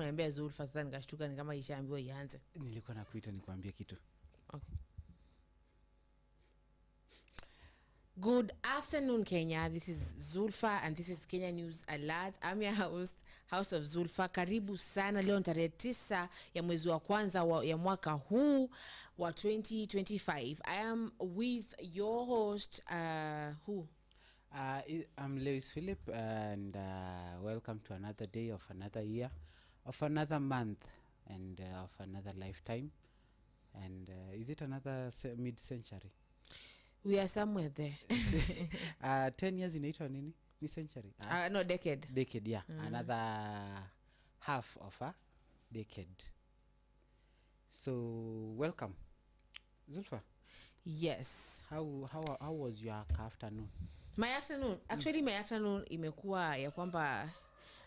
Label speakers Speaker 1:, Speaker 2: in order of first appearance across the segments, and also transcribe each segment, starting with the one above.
Speaker 1: Niambia Zulfa sasa nikashtuka ni kama ishaambiwa ianze.
Speaker 2: Nilikuwa nakuita nikwambie kitu.
Speaker 1: Okay. Good afternoon, Kenya. This is Zulfa and this is Kenya News Alert. I'm your host, House of Zulfa. Karibu sana. Leo tarehe 9 ya mwezi wa kwanza ya mwaka huu wa 2025. I am with your host, who?
Speaker 2: I'm Lewis Philip and welcome to another day of another year, of another month and of another lifetime. And is it another mid-century?
Speaker 1: We are somewhere there.
Speaker 2: 10 years inaitwa nini? Ni century?
Speaker 1: No, decade.
Speaker 2: Decade, yeah. Another half of a decade. So, welcome. Zulfa.
Speaker 1: Yes.
Speaker 2: How was your afternoon?
Speaker 1: My afternoon, actually my afternoon imekuwa ya kwamba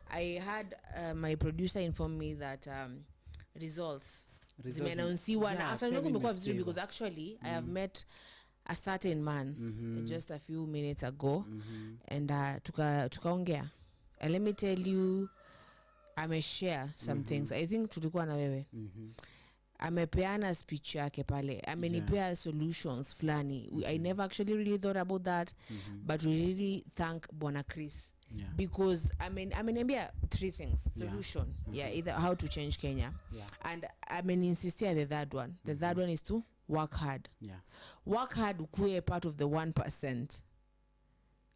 Speaker 1: I had my producer inform me that results zimeannouncewa na afternoon imekuwa vizuri because actually I have met a certain man just a few minutes ago and tukaongea. Let me tell you, share some things. I think tulikuwa na wewe. Amepeana speech yake pale. Amenipea solutions flani. I never actually really thought about that, but we really thank Bwana Chris.
Speaker 2: Yeah.
Speaker 1: Because ameniambia 3 things. Solution. Yeah, either how to change Kenya.
Speaker 2: Yeah.
Speaker 1: And insisted the third one. The third one is to work hard.
Speaker 2: Yeah.
Speaker 1: Work hard ukue part of the 1%.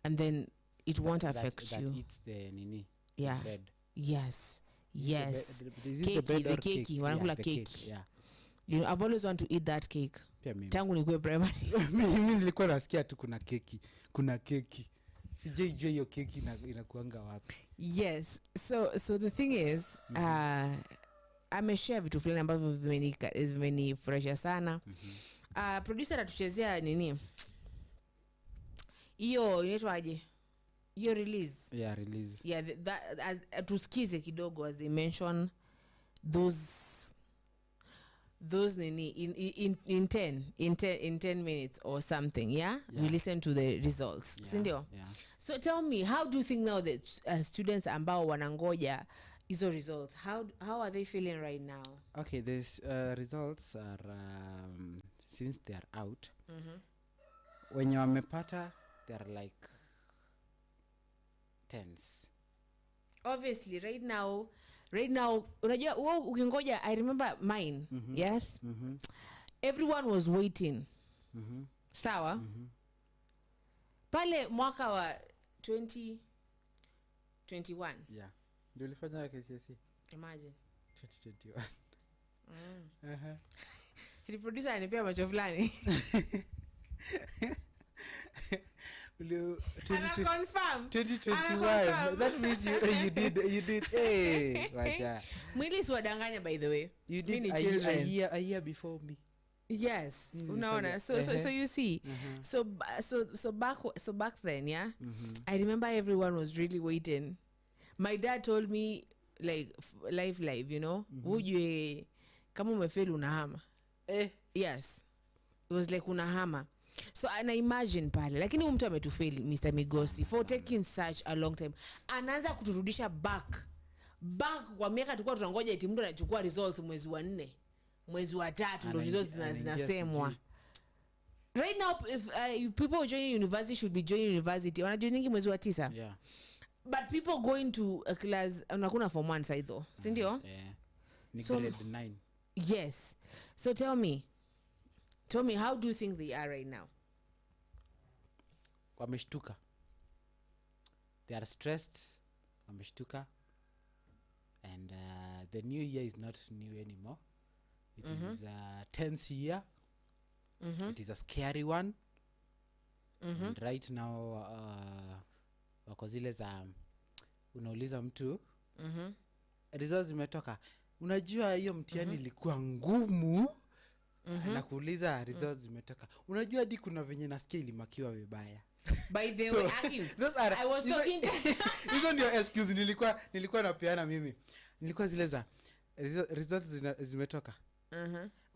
Speaker 1: And then it won't affect you.
Speaker 2: That eats the nini.
Speaker 1: Yeah.
Speaker 2: Bread.
Speaker 1: Yes. Yes.
Speaker 2: The
Speaker 1: cake. Wanakula cake.
Speaker 2: Yeah.
Speaker 1: You know, I've always wanted to eat that cake.
Speaker 2: Pia mimi.
Speaker 1: Tangu nikuwe primary.
Speaker 2: Mimi nilikuwa nasikia tu kuna keki. Kuna keki. Sijui hiyo keki inakuanga wapi.
Speaker 1: Yes. So the thing is, ameshare vitu fulani ambavyo vimenifurahisha sana. Producer atuchezea nini? Hiyo inaitwaje? Hiyo release.
Speaker 2: Yeah, release.
Speaker 1: Yeah, that as tusikize kidogo as they mention those nini in 10 minutes or something. Yeah? We listen to the results.
Speaker 2: Yeah.
Speaker 1: Sindio?
Speaker 2: Yeah.
Speaker 1: So tell me, how do you think now that students ambao wanangoja hizo results, how are they feeling right now?
Speaker 2: Okay, these results are since they are out. When you wamepata, they are like tense.
Speaker 1: Obviously right now unajua wewe ukingoja, I remember mine. Yes. Everyone was waiting. Sawa. Pale mwaka wa 2021.
Speaker 2: Yeah. Ndio ulifanya Kcse.
Speaker 1: Imagine
Speaker 2: 2021.
Speaker 1: Hili producer anipea macho fulani. Confirm
Speaker 2: 2021. That means you did wacha.
Speaker 1: Mwili si wadanganya, by the way.
Speaker 2: You did a year before me.
Speaker 1: Yes. Unaona. So you see. So back then, yeah. I remember everyone was really waiting. My dad told me like live, you know. Uje kama umefeli unahama. Yes. It was like unahama. So I imagine pale, lakini mtu ametufeli Mr. Migosi for taking such a long time. Anaanza kuturudisha back kwa miaka tulikuwa tunangoja eti mtu anachukua results mwezi wa 4, mwezi wa 3 ndio results zinasemwa. Right now if people joining university should be joining university. Wanajoiningi mwezi wa 9.
Speaker 2: Yeah.
Speaker 1: But people going to a class unakuna form 1 side though. Si ndio?
Speaker 2: Yeah. Ni grade 9.
Speaker 1: Yes. So tell me, how do you think they are right now?
Speaker 2: Wameshtuka. They are stressed. Wameshtuka. And the new year is not new anymore. It is a tense year. It is a scary one. And right now wako zile za unauliza mtu results zimetoka. Unajua hiyo mtihani ilikuwa ngumu. Na kuuliza results zimetoka. Unajua hadi kuna venye nasikia ilimakiwa vibaya.
Speaker 1: By the way, I was talking.
Speaker 2: Hizo ndio excuse nilikuwa napeana mimi. Nilikuwa zile za results zimetoka.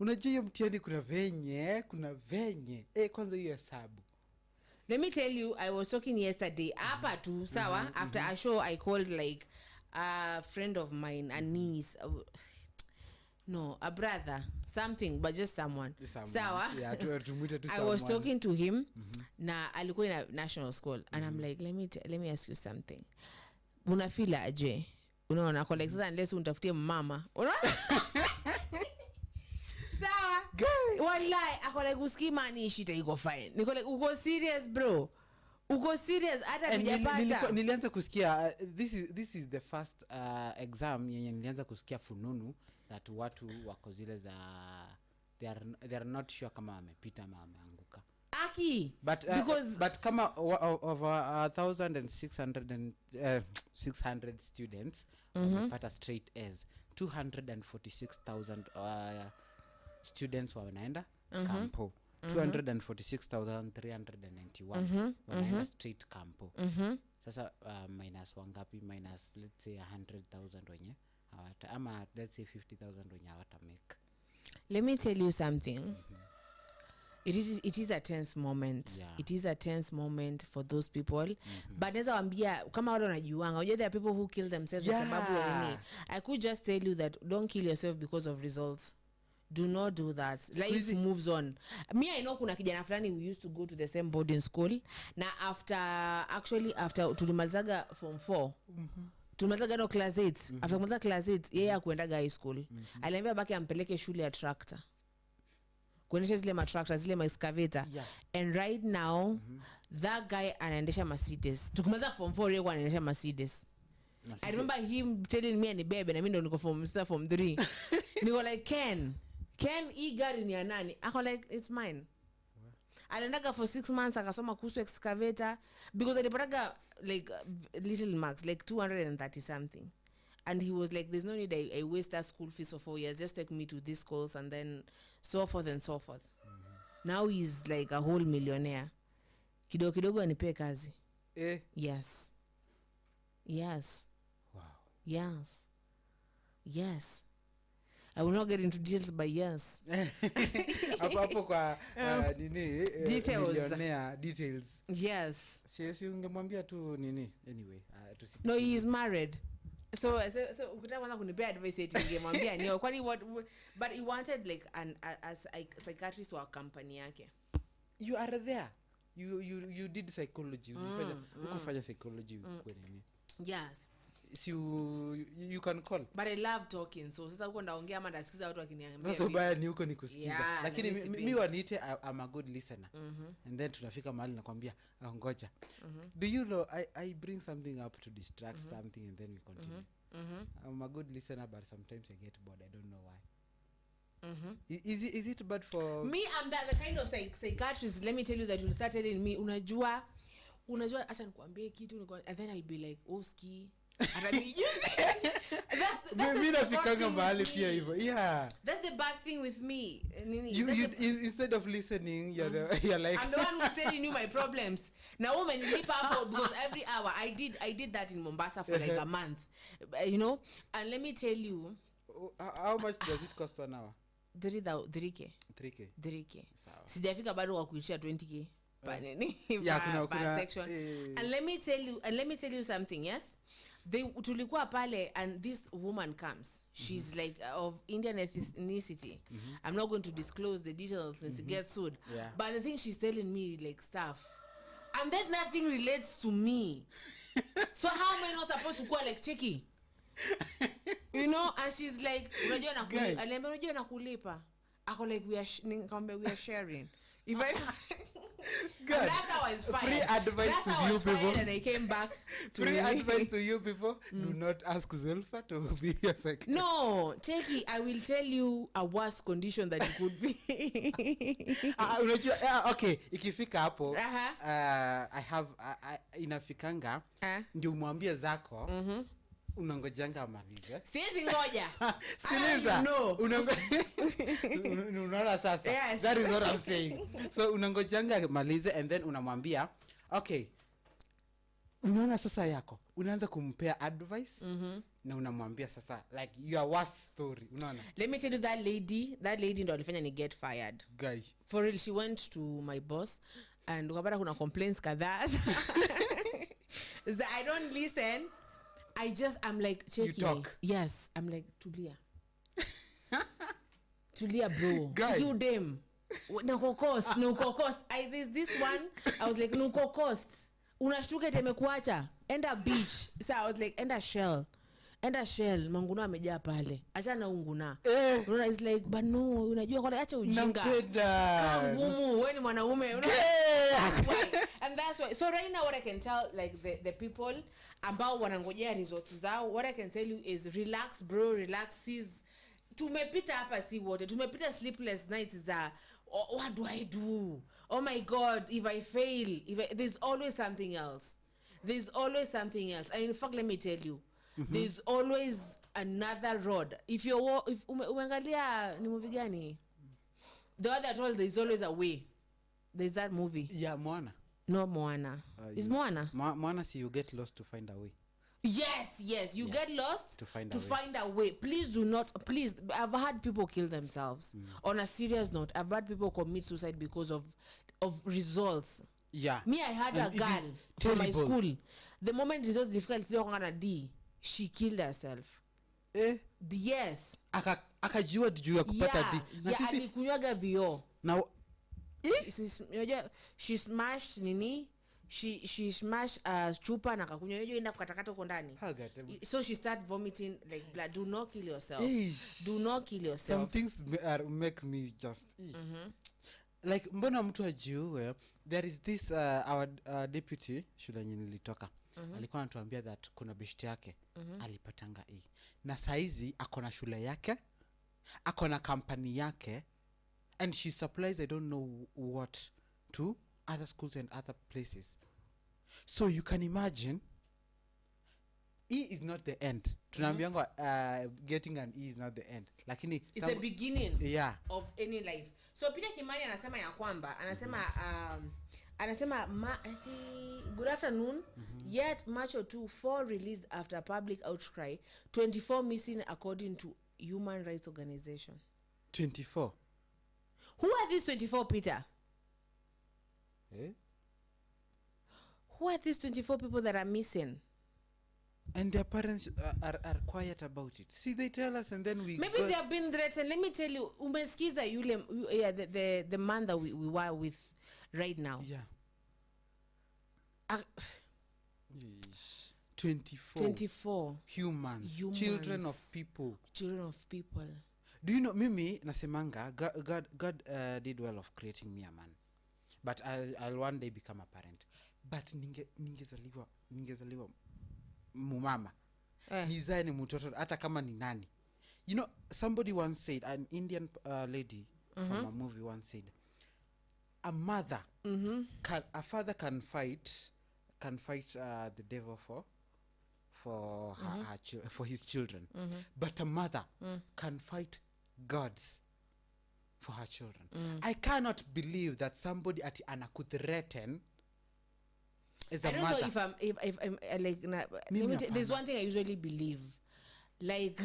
Speaker 2: Unajua hiyo mtihani kuna venye. Kwanza hiyo hesabu.
Speaker 1: Let me tell you, I was talking yesterday. Apa tu, sawa, after a show I called like a friend of mine, a niece, no, a brother, something, but just someone. Sawa?
Speaker 2: Yeah, to
Speaker 1: I was talking to him na alikuwa in a national school and I'm like, let me ask you something. Unafila aje? Unaona kwa like sasa unless unitafutie mama. Unaona? Sawa? Wallahi ako like usikima ni shit iko fine. Niko like uko serious bro? Uko serious hata kujapata.
Speaker 2: Nilianza kusikia this is the first exam yenye nilianza kusikia fununu that watu wako zile za they are not sure kama amepita ama ameanguka.
Speaker 1: Aki
Speaker 2: but kama over 1,600 students wamepata straight A's, 246,000 students wanaenda campo. 246,391 wanaenda straight campo. Sasa minus wangapi? Minus let's say 100,000 wenye hawata, ama let's say 50,000 wenye hawata make.
Speaker 1: Let me tell you something. It is a tense moment. Yeah. It is a tense moment for those people. But naweza waambia kama wale wanajiuanga, there are people who kill themselves kwa sababu ya nini. I could just tell you that don't kill yourself because of results. Do not do that. Life moves on. Me, I know kuna kijana fulani we used to go to the same boarding school. Na after tulimalizaga form 4. Tumalizaga no class 8. After kumaliza class 8, yeye akuendaga high school. Aliambia baki ampeleke shule ya tractor. Kuendesha zile matractor, zile excavator. Yeah. And right now, that guy anaendesha Mercedes. Tukimaliza form 4 yeye anaendesha Mercedes. I remember him telling me ani bebe na mimi ndo niko form 3. Niko like Ken hii gari ni ya nani? Ako like it's mine. Aliendaga for 6 months akasoma kuhusu excavator because alipataga like little marks like 230 something. And he was like, there's no need I waste that school fees for 4 years. Just take me to these schools and then so forth and so forth. Now he's like a whole millionaire. Kidogo anipe kazi. Yes.
Speaker 2: Wow.
Speaker 1: Yes. I will not get into details, but yes.
Speaker 2: Hapo kwa nini millionaire details.
Speaker 1: Yes.
Speaker 2: Si ungemwambia tu nini anyway.
Speaker 1: No, he is married. So ukitaka kwanza kunipea advice eti ningemwambia nio kwani what, but he wanted like as a psychiatrist wa company yake.
Speaker 2: You are there. You did psychology. Ukufanya psychology kwa nini?
Speaker 1: Yes.
Speaker 2: So you can call.
Speaker 1: But I love talking. So sasa huko ndaongea ama ndasikiza watu wakiniambia.
Speaker 2: Sasa baya ni huko nikusikiza. Lakini mimi waniite I'm a good listener. And then tunafika mahali nakwambia ngoja. Do you know I bring something up to distract something and then we continue. I'm a good listener but sometimes I get bored. I don't know why. Is it bad for
Speaker 1: me? I'm the kind of psychiatrist. Let me tell you that you'll start telling me unajua acha nikwambie kitu and then I'll be like ski.
Speaker 2: Mimi nafikanga mahali pia hivyo. Yeah.
Speaker 1: That's the bad thing with me.
Speaker 2: You instead of listening, you're like
Speaker 1: I'm the one who's telling you my problems. Now when you leap up because every hour I did that in Mombasa for like a month. You know? And let me tell you,
Speaker 2: how much does it cost 1 hour?
Speaker 1: 3K. Sijafika bado kwa kuishia 20K. Per section. And let me tell you something, yes? Tulikuwa pale and this woman comes. She's like of Indian ethnicity. I'm not going to disclose the details since it gets sued. Yeah. But the thing she's telling me like stuff. And then nothing relates to me. So how am I not supposed to go like checky? You know, and she's like, unajua nakulipa. Ako like we are sharing. If I
Speaker 2: God.
Speaker 1: That's how I was fired.
Speaker 2: Free advice
Speaker 1: that's
Speaker 2: to
Speaker 1: how
Speaker 2: you
Speaker 1: I was
Speaker 2: people.
Speaker 1: Fired and I came back to
Speaker 2: free advice to you people. Do not ask Zulfa to be your secretary.
Speaker 1: No, Cheki, I will tell you a worse condition that it could be.
Speaker 2: Okay, ikifika hapo I have inafikanga ndio umwambie zako unangojanga amalize.
Speaker 1: Siwezi ngoja.
Speaker 2: Sikiliza. Unaona sasa.
Speaker 1: Yes.
Speaker 2: That is what I'm saying. So unangojanga amalize and then unamwambia, okay. Unaona sasa yako. Unaanza kumpea advice na unamwambia sasa like your worst story. Unaona?
Speaker 1: Let me tell you that lady ndo alifanya ni get fired.
Speaker 2: Guy.
Speaker 1: For real, she went to my boss and ukapata kuna complaints kadhaa. I don't listen. I'm like, check
Speaker 2: you talk.
Speaker 1: Yes, I'm like, Tulia bro.
Speaker 2: Guy.
Speaker 1: You them. No cost. There's this one. I was like, no cost. Unashtuka temekuacha. Enda beach. So I was like, enda shell. Manguna amejaa pale. Acha na unguna. Unaona is like, but no, unajua kwa acha ujinga. Kama ngumu, wewe ni mwanaume. And that's why. So right now what I can tell like the people ambao wanangojea results zao, what I can tell you is relax bro, relax. Tumepita hapa si wote. Tumepita sleepless nights za what do I do? Oh my god, if I fail, there's always something else. And in fact, let me tell you, there's always another road. If umeangalia ni movie gani? The other told there's always a way. There's that movie.
Speaker 2: Yeah, Moana.
Speaker 1: No, Moana. Is Moana?
Speaker 2: Moana, see, you get lost to find a way.
Speaker 1: Yes, you get lost to find a way. Please do not. Please, I've had people kill themselves. On a serious note, I've had people commit suicide because of results.
Speaker 2: Yeah.
Speaker 1: Me, I had a girl from my school. The moment results difficult, she killed herself. Yes.
Speaker 2: Akajua juu ya kupata D.
Speaker 1: Yeah, alikunywaga vioo.
Speaker 2: Now,
Speaker 1: she smashed nini? She smashed chupa na akakunywa hiyo enda kukatakata huko ndani. So she started vomiting like blood. Do not kill yourself. Do not kill yourself.
Speaker 2: Some things make me just like mbona mtu ajiue. There is this our deputy shule nilitoka. Alikuwa anatuambia that kuna beshte yake alipatanga hii. Na saizi akona shule yake, akona company yake, and she supplies I don't know what to other schools and other places. So you can imagine E is not the end. Tunaambianga getting an E is not the end. Lakini
Speaker 1: it's the beginning
Speaker 2: of
Speaker 1: any life. So Peter Kimani anasema ya kwamba anasema good afternoon. Yet March 4 released after public outcry, 24 missing according to Human Rights Organization.
Speaker 2: 24.
Speaker 1: Who are these 24, Peter? Who are these 24 people that are missing?
Speaker 2: And their parents are quiet about it. See, they tell us and then we
Speaker 1: maybe they have been threatened. Let me tell you, umesikiza yule the man that we were with right now.
Speaker 2: Yeah. 24 humans, children of people. Do you know, mimi nasemanga God did well of creating me a man, but I'll one day become a parent. But ningezaliwa mumama nizae ni mtoto hata kama ni nani. You know, somebody once said, an Indian lady from a movie once said, a mother a father can fight the devil for his children, but a mother can fight gods for her children. I cannot believe that somebody at anakuthreaten is a mother.
Speaker 1: I don't know if I'm like there's one thing I usually believe. Like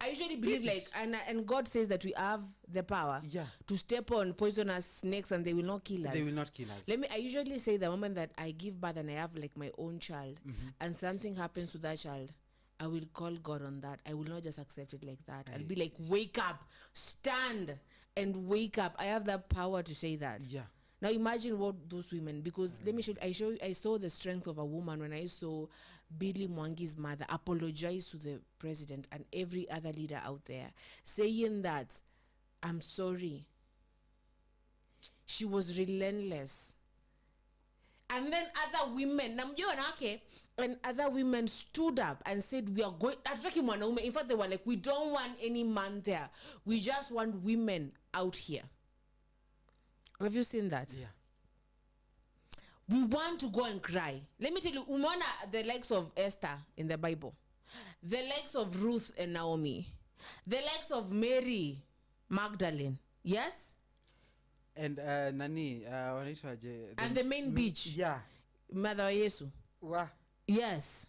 Speaker 1: I usually believe like and God says that we have the power to step on poisonous snakes and they will not kill us.
Speaker 2: They will not kill us.
Speaker 1: I usually say the moment that I give birth and I have like my own child and something happens to that child, I will call God on that. I will not just accept it like that. I'll be like, wake up, stand and wake up. I have that power to say that.
Speaker 2: Yeah.
Speaker 1: Now imagine what those women, because let me show you, I saw the strength of a woman when I saw Billy Mwangi's mother apologize to the president and every other leader out there, saying that, I'm sorry. She was relentless. And then other women, and other women stood up and said, we are going, in fact, they were like, we don't want any man there. We just want women out here. Have you seen that?
Speaker 2: Yeah.
Speaker 1: We want to go and cry. Let me tell you, the likes of Esther in the Bible, the likes of Ruth and Naomi, the likes of Mary Magdalene. Yes?
Speaker 2: And and
Speaker 1: the main beach.
Speaker 2: Yeah.
Speaker 1: Mother Yesu.
Speaker 2: Wow.
Speaker 1: Yes.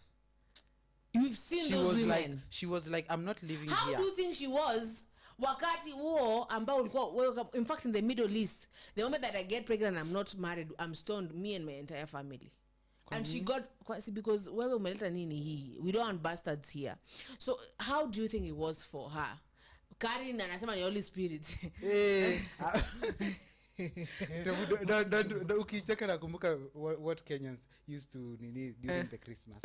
Speaker 1: You've seen those women.
Speaker 2: She was like, I'm not living here.
Speaker 1: How do you think she was? Wakati war ambao ulikuwa, in fact in the Middle East, the moment that I get pregnant and I'm not married, I'm stoned, me and my entire family. and she got because wewe umeleta nini hii, we don't want bastards here. So how do you think it was for her? Karen anasema ni Holy Spirit.
Speaker 2: Ukicheka nakumbuka what Kenyans used to nini during the Christmas.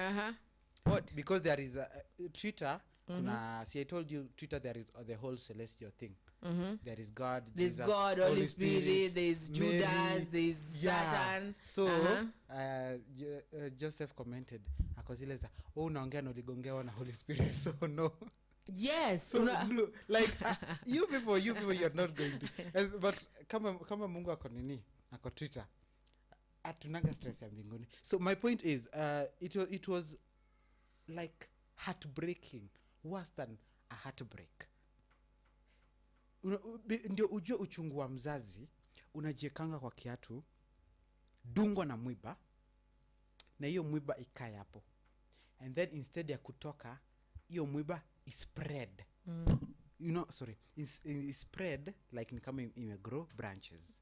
Speaker 1: What?
Speaker 2: Because there is a Twitter, see I told you Twitter, there is the whole celestial thing. There is God,
Speaker 1: there's
Speaker 2: Jesus,
Speaker 1: God, Holy Spirit, there's
Speaker 2: Mary,
Speaker 1: Judas, there's Satan.
Speaker 2: So Joseph commented akozileza unaongea na uligongewa na Holy Spirit, so no.
Speaker 1: Yes.
Speaker 2: So, like you people you're not going to but kama Mungu ako nini ako Twitter atunaga stress ya mbinguni. So my point is it was like heartbreaking, worse than a heartbreak. Ndio ujue uchungu wa mzazi, unajiekanga kwa kiatu, dungwa na mwiba, na hiyo mwiba ikae hapo, and then instead ya kutoka hiyo mwiba is spread. Is spread like ni kama grow branches.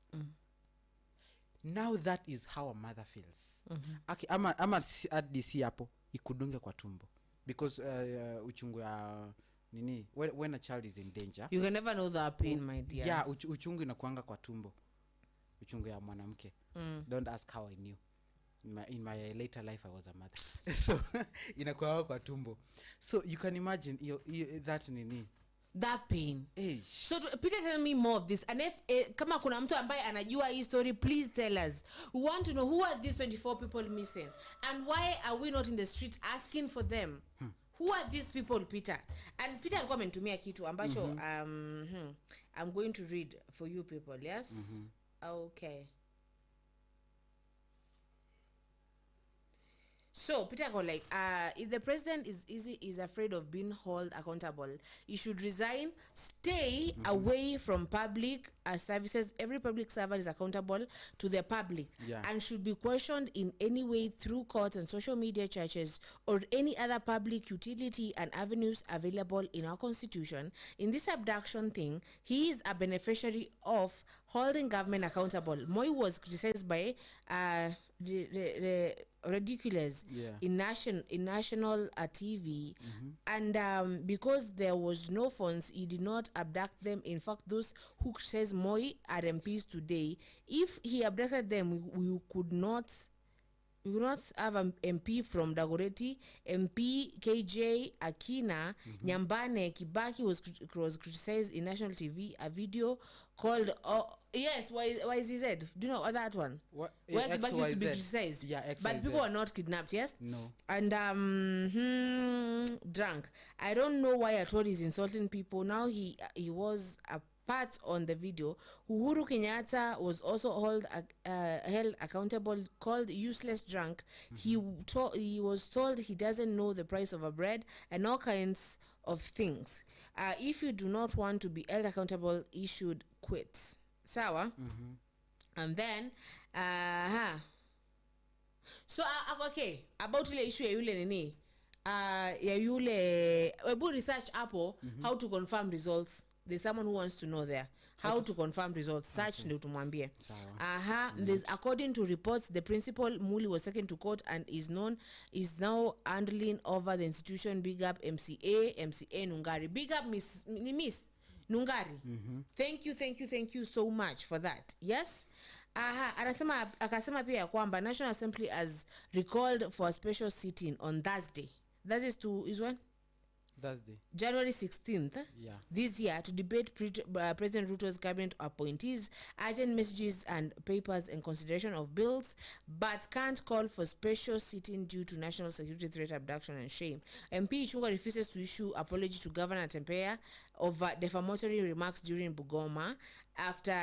Speaker 2: Now that is how a mother feels. Okay, ama adisi hapo ikudunge kwa tumbo, because uchungu ya nini, when a child is in danger,
Speaker 1: you can never know that pain, my dear.
Speaker 2: Yeah, uchungu inakuanga kwa tumbo, uchungu ya mwanamke. Don't ask how I knew. In my later life I was a mother. So inakuanga kwa tumbo, so you can imagine that nini,
Speaker 1: that pain. So Peter, tell me more of this, and if kama kuna mtu ambaye anajua hii story, please tell us. We want to know who are these 24 people missing, and why are we not in the street asking for them? Who are these people, Peter? And Peter alikuwa amenitumia kitu ambacho I'm going to read for you people. Yes. Okay. So Peter go like, if the president is afraid of being held accountable, he should resign, stay away from public services. Every public servant is accountable to the public and should be questioned in any way through courts and social media, churches, or any other public utility and avenues available in our constitution. In this abduction thing, he is a beneficiary of holding government accountable. Moi was criticized by the ridiculous in national TV, and because there was no funds, he did not abduct them. In fact, those who says Moi are MPs today, if he abducted them, we could not have an MP from Dagoretti, MP KJ Akina, Nyambane Kibaki was criticized in national TV. A video called why is he said? Do you know that one?
Speaker 2: What?
Speaker 1: Where Kibaki used to be criticized.
Speaker 2: Yeah,
Speaker 1: but people are not kidnapped, yes?
Speaker 2: No.
Speaker 1: And drunk. I don't know why at all he's insulting people. Now he was a part on the video. Uhuru Kenyatta was also held accountable, called useless drunk. He was told he doesn't know the price of a bread and all kinds of things. If you do not want to be held accountable, he should quit. Sawa? And then so okay, about ile issue ya yule nini, ya yule webu research hapo how to confirm results. There's someone who wants to know there how to confirm results. Search ndio tumwambie. There's, according to reports, the principal Muli was taken to court and is now handling over the institution. Big up MCA Nungari. Big up Miss Nungari. Thank you so much for that. Yes. Akasema pia kwamba National Assembly has recalled for a special sitting on Thursday. That is when?
Speaker 2: Thursday,
Speaker 1: January 16th this year, to debate President Ruto's cabinet appointees, urgent messages and papers and consideration of bills, but can't call for special sitting due to national security threat, abduction and shame. MP Ichung'wah refuses to issue apology to Governor Tempeya over defamatory remarks during Bungoma after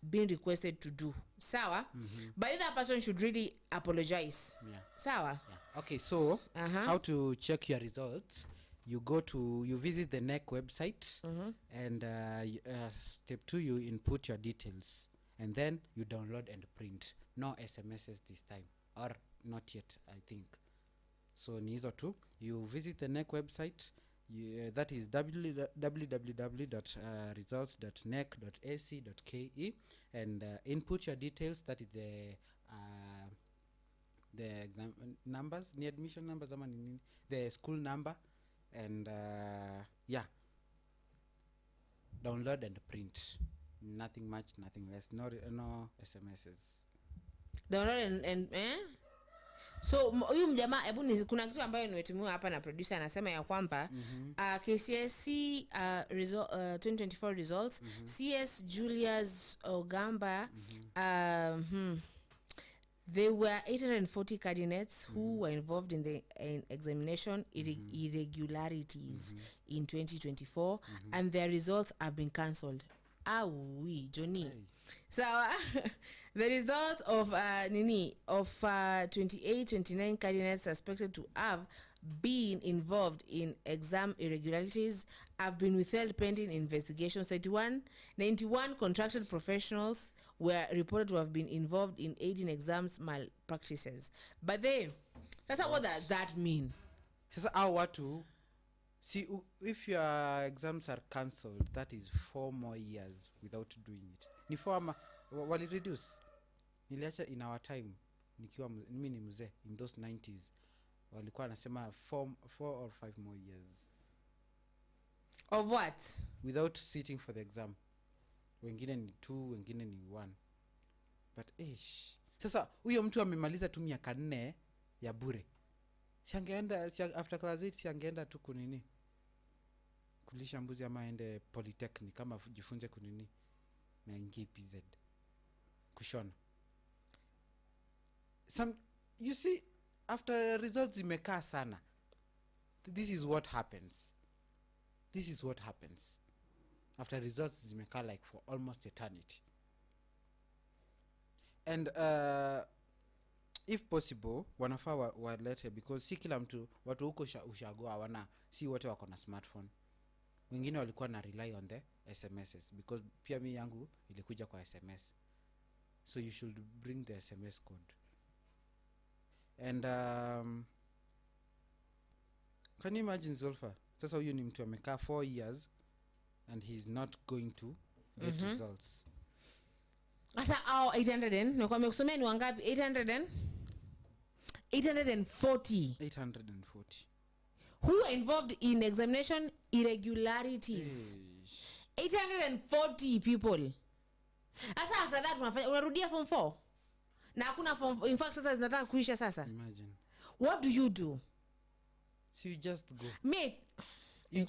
Speaker 1: being requested to do. Sawa? But that person should really apologize. Sawa?
Speaker 2: Okay, so how to check your results? You visit the NEC website, and step 2, you input your details, and then you download and print. No SMSs this time, or not yet, I think. So nizo tu, you visit the NEC website, that is www.results.nec.ac.ke, and input your details. That is the the exam numbers, the admission numbers, the school number, and yeah, download and print. Nothing much, nothing less. No SMSs.
Speaker 1: Download and so huyu mjamaa, hebu kuna kitu ambayo nimetumiwa hapa na producer, anasema ya kwamba Kcse 2024 results, CS Julius Ogamba, there were 840 candidates who were involved in the examination irregularities in 2024, and their results have been cancelled. Oui, Johnny. So the results of 28-29 candidates suspected to have been involved in exam irregularities have been withheld pending investigations. 91 contracted professionals were reported to have been involved in aiding exams malpractices. But that's not what that mean.
Speaker 2: Sasa au watu, see, if your exams are cancelled, that is 4 more years without doing it. Ni 4 wali reduce. Niliacha in our time, nikiwa mimi ni mzee, in those 90s, walikuwa nasema 4 or 5 more years.
Speaker 1: Of what?
Speaker 2: Without sitting for the exam. Wengine ni 2, wengine ni 1. But sasa huyo mtu amemaliza tu miaka 4 ya bure. Siangeenda after class 8, siangeenda tu kunini, kulisha mbuzi ama aende polytechnic kama jifunze kunini na ingie PZ kushona. You see, after results zimekaa sana, this is what happens after results zimekaa like for almost eternity. And if possible wanafaa walete, because si kila mtu, watu huko ushago hawana, si wote wako na smartphone. Wengine walikuwa na rely on the SMSs, because pia mimi yangu ilikuja kwa SMS. So you should bring the SMS code. And can you imagine, Zulfa? Sasa huyu ni mtu amekaa 4 years and he's not going to get results.
Speaker 1: Sasa 800 nakwambia kusomea ni wangapi? 840 who were involved in examination irregularities. 840 people. Sasa after that unarudia form 4 na hakuna form, in fact sasa zinataka kuisha sasa.
Speaker 2: Imagine.
Speaker 1: What do you do?
Speaker 2: So you just go.
Speaker 1: Mate,
Speaker 2: you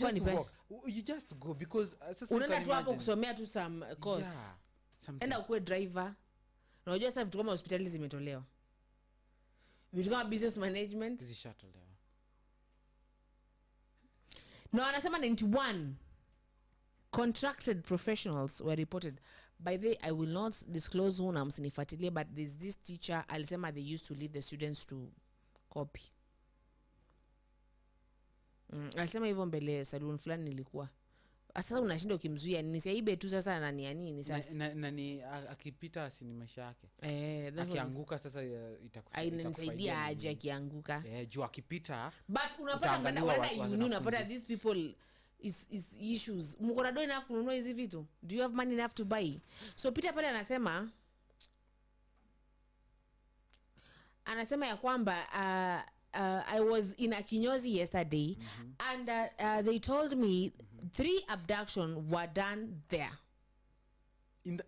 Speaker 2: just go because sasa
Speaker 1: unaenda tu hapo kusomea tu some course. Yeah. Enda ukue driver. Na unajua sasa vitu kama hospitali zimetolewa. Vitu kama business management
Speaker 2: zishatolewa.
Speaker 1: No, anasema 91 contracted professionals were reported. By the way, I will not disclose who na msinifuatilie, but there's this teacher alisema they used to leave the students to copy. Alisema hivyo mbele salon fulani nilikuwa. Sasa unashinda ukimzuia nini? Siaibe tu sasa nani ya nini sasa?
Speaker 2: Nani akipita si ni maisha yake. Akianguka sasa
Speaker 1: itakusaidia aje akianguka?
Speaker 2: Juu akipita.
Speaker 1: But unapata unapata these people is issues. Mko na do enough kununua hizi vitu? Do you have money enough to buy? So Peter pale anasema ya kwamba I was in a kinyozi yesterday and they told me 3 abduction were done there.
Speaker 2: In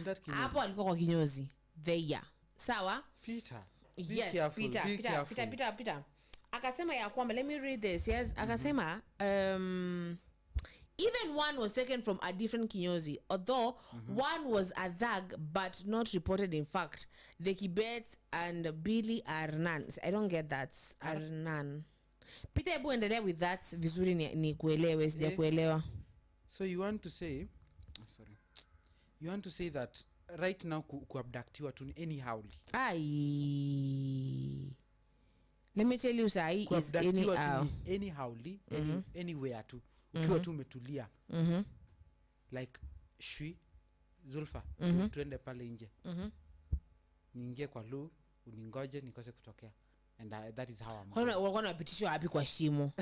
Speaker 2: that kinyozi?
Speaker 1: Hapo alikuwa kwa kinyozi. There. Sawa?
Speaker 2: Peter.
Speaker 1: Yes, Peter. Akasema ya kwamba, let me read this. Yes, akasema even one was taken from a different kinyozi, although one was a thug but not reported. In fact, the Kibet and Billy are none. I don't get that. Are none. Peter, ebu endelea with that vizuri ni kuelewe, sija kuelewa.
Speaker 2: So you want to say, you want to say that right now kuabductiwa tu anyhow.
Speaker 1: Let me tell you, Sai is
Speaker 2: anyhow anywhere tu. Ukiwa tu umetulia. Like shui Zulfa, tuende pale nje. Niingie kwa loo, uningoje nikose kutokea. And that is how I'm.
Speaker 1: Walikuwa napitishwa wapi kwa shimo?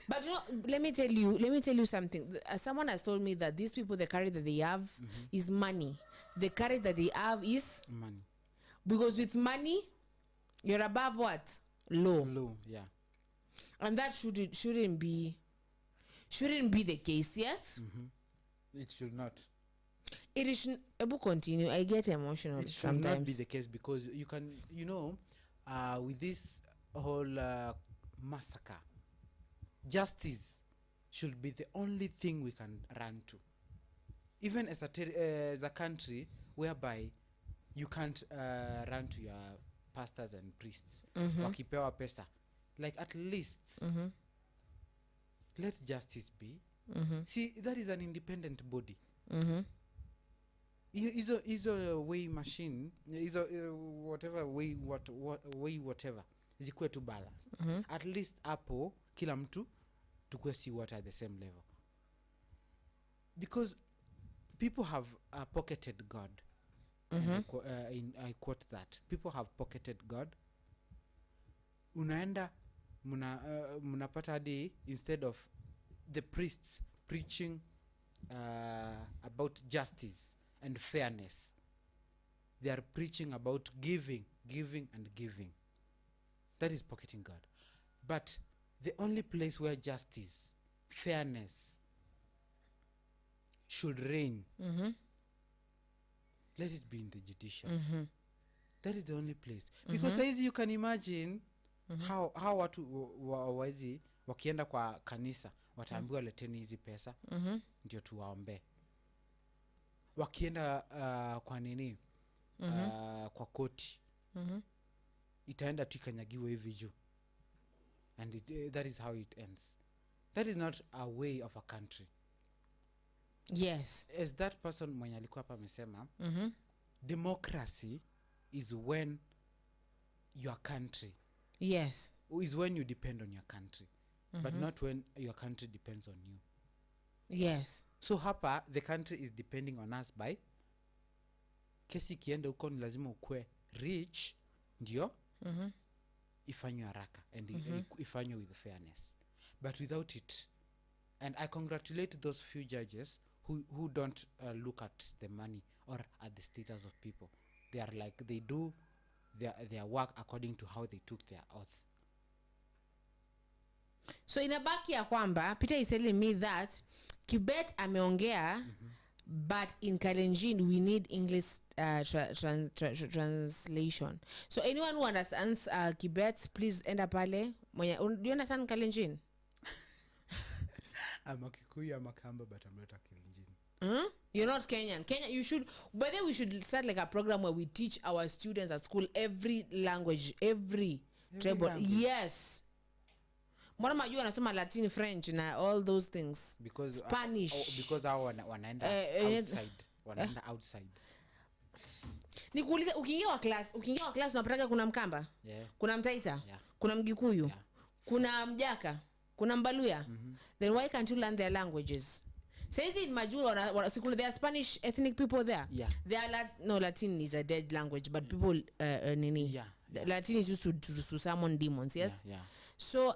Speaker 1: But you know, let me tell you something. Someone has told me that these people, the courage that they have is money. The courage that they have is
Speaker 2: money.
Speaker 1: Because with money You're above what? Low,
Speaker 2: yeah.
Speaker 1: And that shouldn't be the case, yes?
Speaker 2: It should not.
Speaker 1: It is able continue. I get emotional
Speaker 2: It should
Speaker 1: sometimes.
Speaker 2: not be the case, because you can, with this whole massacre, justice should be the only thing we can run to. Even as a country whereby you can't run to your pastors and priests, wakipewa pesa, like at least let justice be. See, that is an independent body. Is a way machine, is a whatever way, whatever zikuwe tu balanced. At least hapo kila mtu tukue see what at the same level, because people have pocketed God. I quote that people have pocketed God. Unaenda munapata hadi, instead of the priests preaching about justice and fairness, they are preaching about giving. That is pocketing God. But the only place where justice, fairness should reign, let it be in the judiciary. That is the only place, because as you can imagine how watu wawezi wakienda kwa kanisa wataambiwa leteni hizi pesa ndio tuwaombe. Wakienda kwa nini kwa koti itaenda tu ikanyagiwe hivi juu, and that is how it ends. That is not a way of a country.
Speaker 1: Yes,
Speaker 2: as that person mwenye alikuwa hapa amesema, democracy is when your country,
Speaker 1: yes,
Speaker 2: is when you depend on your country, but not when your country depends on you.
Speaker 1: Yes.
Speaker 2: So hapa the country is depending on us by kesi kienda huko ni lazima ukue rich ndio ifanywe haraka and ifanywe with fairness. But without it, and I congratulate those few judges who don't look at the money or at the status of people. They are like, they do their work according to how they took their oath.
Speaker 1: So inabaki ya kwamba Peter is telling me that Kibet ameongea, but in Kalenjin we need English translation. So anyone who understands Kibet, please enda pale. Do you understand Kalenjin?
Speaker 2: I'm a Kikuyu, I'm a Kamba, but I'm not a Kalenjin.
Speaker 1: You're not Kenyan. Kenya, you should. By then we should start like a program where we teach our students at school every language, every tribal. Yes. Mbona you anasoma Latin, French na all those things.
Speaker 2: Because
Speaker 1: Spanish.
Speaker 2: Because wanaenda outside. Wanaenda outside.
Speaker 1: Nikuulize, ukiingia wa class unapataka kuna Mkamba?
Speaker 2: Yeah.
Speaker 1: Kuna Mtaita?
Speaker 2: Yeah.
Speaker 1: Kuna Mgikuyu? Yeah. Kuna Mjaka? Kuna Mbaluya? Then why can't you learn their languages? Says in Majuro, there are Spanish ethnic people there.
Speaker 2: Yeah.
Speaker 1: They are Latin is a dead language, but people Latin is used to summon demons. Yes.
Speaker 2: Yeah.
Speaker 1: So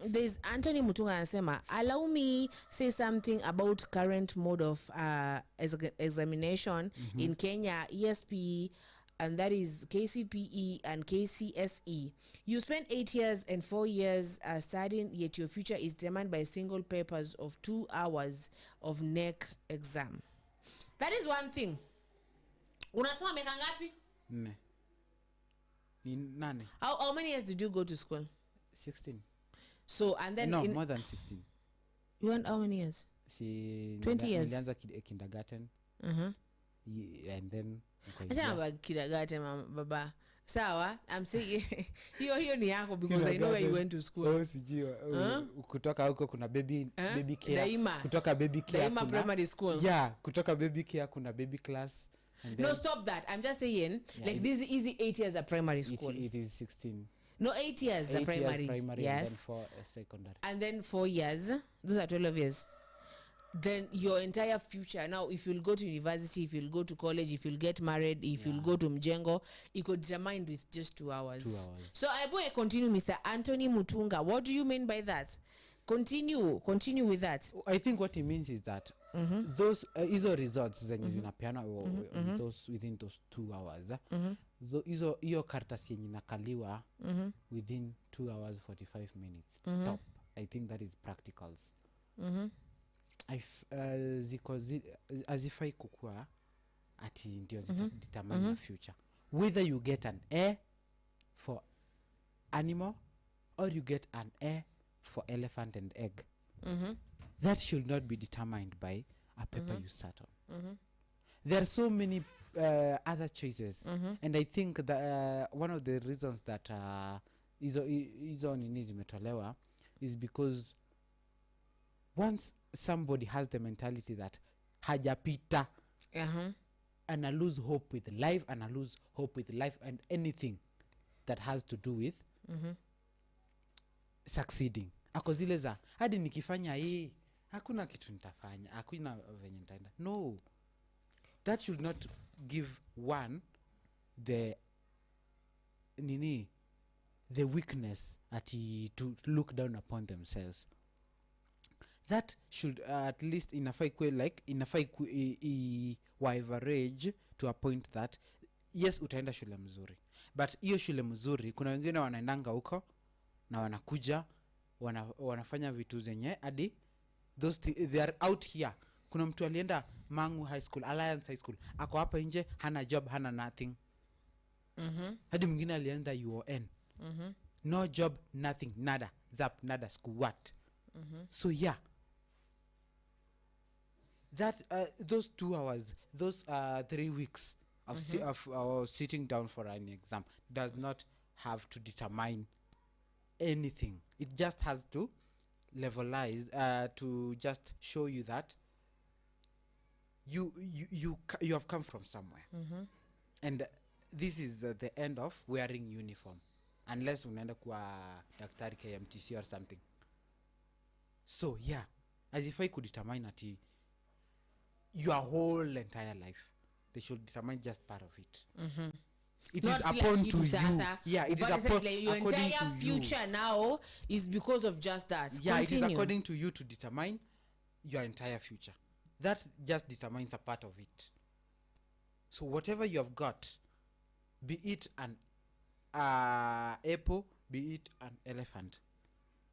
Speaker 1: there's Anthony Mutunga anasema, allow me say something about current mode of examination in Kenya, ESP, and that is KCPE and Kcse. You spent 8 years and 4 years studying, yet your future is determined by single papers of 2 hours of NEC exam. That is one thing. Unasema meka ngapi?
Speaker 2: Nane.
Speaker 1: How many years did you go to school?
Speaker 2: 16.
Speaker 1: So and then
Speaker 2: more than 16.
Speaker 1: You went how many years? 20 years.
Speaker 2: Nilianza kindergarten. And then
Speaker 1: kindergarten baba. Sawa, I'm saying hiyo ni yako because I know where you went to school.
Speaker 2: Kutoka huko kuna baby care.
Speaker 1: Daima.
Speaker 2: Kutoka baby care.
Speaker 1: Daima primary school.
Speaker 2: Yeah, kutoka baby care kuna baby class.
Speaker 1: No, stop that. I'm just saying, like this is easy 8 years at primary school.
Speaker 2: It is 16.
Speaker 1: No, 8 years at primary. Yes.
Speaker 2: And then 4 secondary.
Speaker 1: And then 4 years. Those are 12 years. Then your entire future. Now, if you'll go to university, if you'll go to college, if you'll get married, if you'll go to Mjengo, it could determine with just 2 hours.
Speaker 2: 2 hours.
Speaker 1: So I boy continue, Mr. Anthony Mutunga. What do you mean by that? Continue with that.
Speaker 2: I think what he means is that those ISO results zenye zinapeana those within those 2 hours hiyo karatasi yenye nakaliwa within 2 hours 45 minutes top. I think that is practicals. Azifai kukua ati ndio determine your future. Whether you get an A for animal or you get an A for elephant and egg, that should not be determined by a paper you sat on. There are so many other choices, and I think that one of the reasons that hizo nini zimetolewa is because once somebody has the mentality that hajapita, and I lose hope with life, and I lose hope with life and anything that has to do with succeeding. Ako zile za hadi nikifanya hii hakuna kitu nitafanya, hakuna venye nitaenda. No, that should not give one the weakness to look down upon themselves. That should at least inafai average to a point that yes, utaenda shule mzuri, but hiyo shule mzuri kuna wengine wanaendanga huko na wanakuja wanafanya vitu zenye hadi they are out here. Kuna mtu alienda Mangu High School, Alliance High School, ako hapa nje hana job, hana nothing. Hadi mwingine alienda UON, no job, nothing, nada, zap, nada, school, what? So yeah, that those 2 hours, those 3 weeks of sitting down for an exam does not have to determine anything. It just has to levelize, to just show you that you have come from somewhere. And this is the end of wearing uniform, unless unaenda kwa daktari KMTC or something. So yeah, as if I could determine ati your whole entire life, they should determine just part of it. It not is upon like to you. Yeah, it is upon
Speaker 1: like your entire future you. Now is because of just that.
Speaker 2: Yeah, Continue. It is according to you to determine your entire future. That just determines a part of it. So whatever you have got, be it an apple, be it an elephant,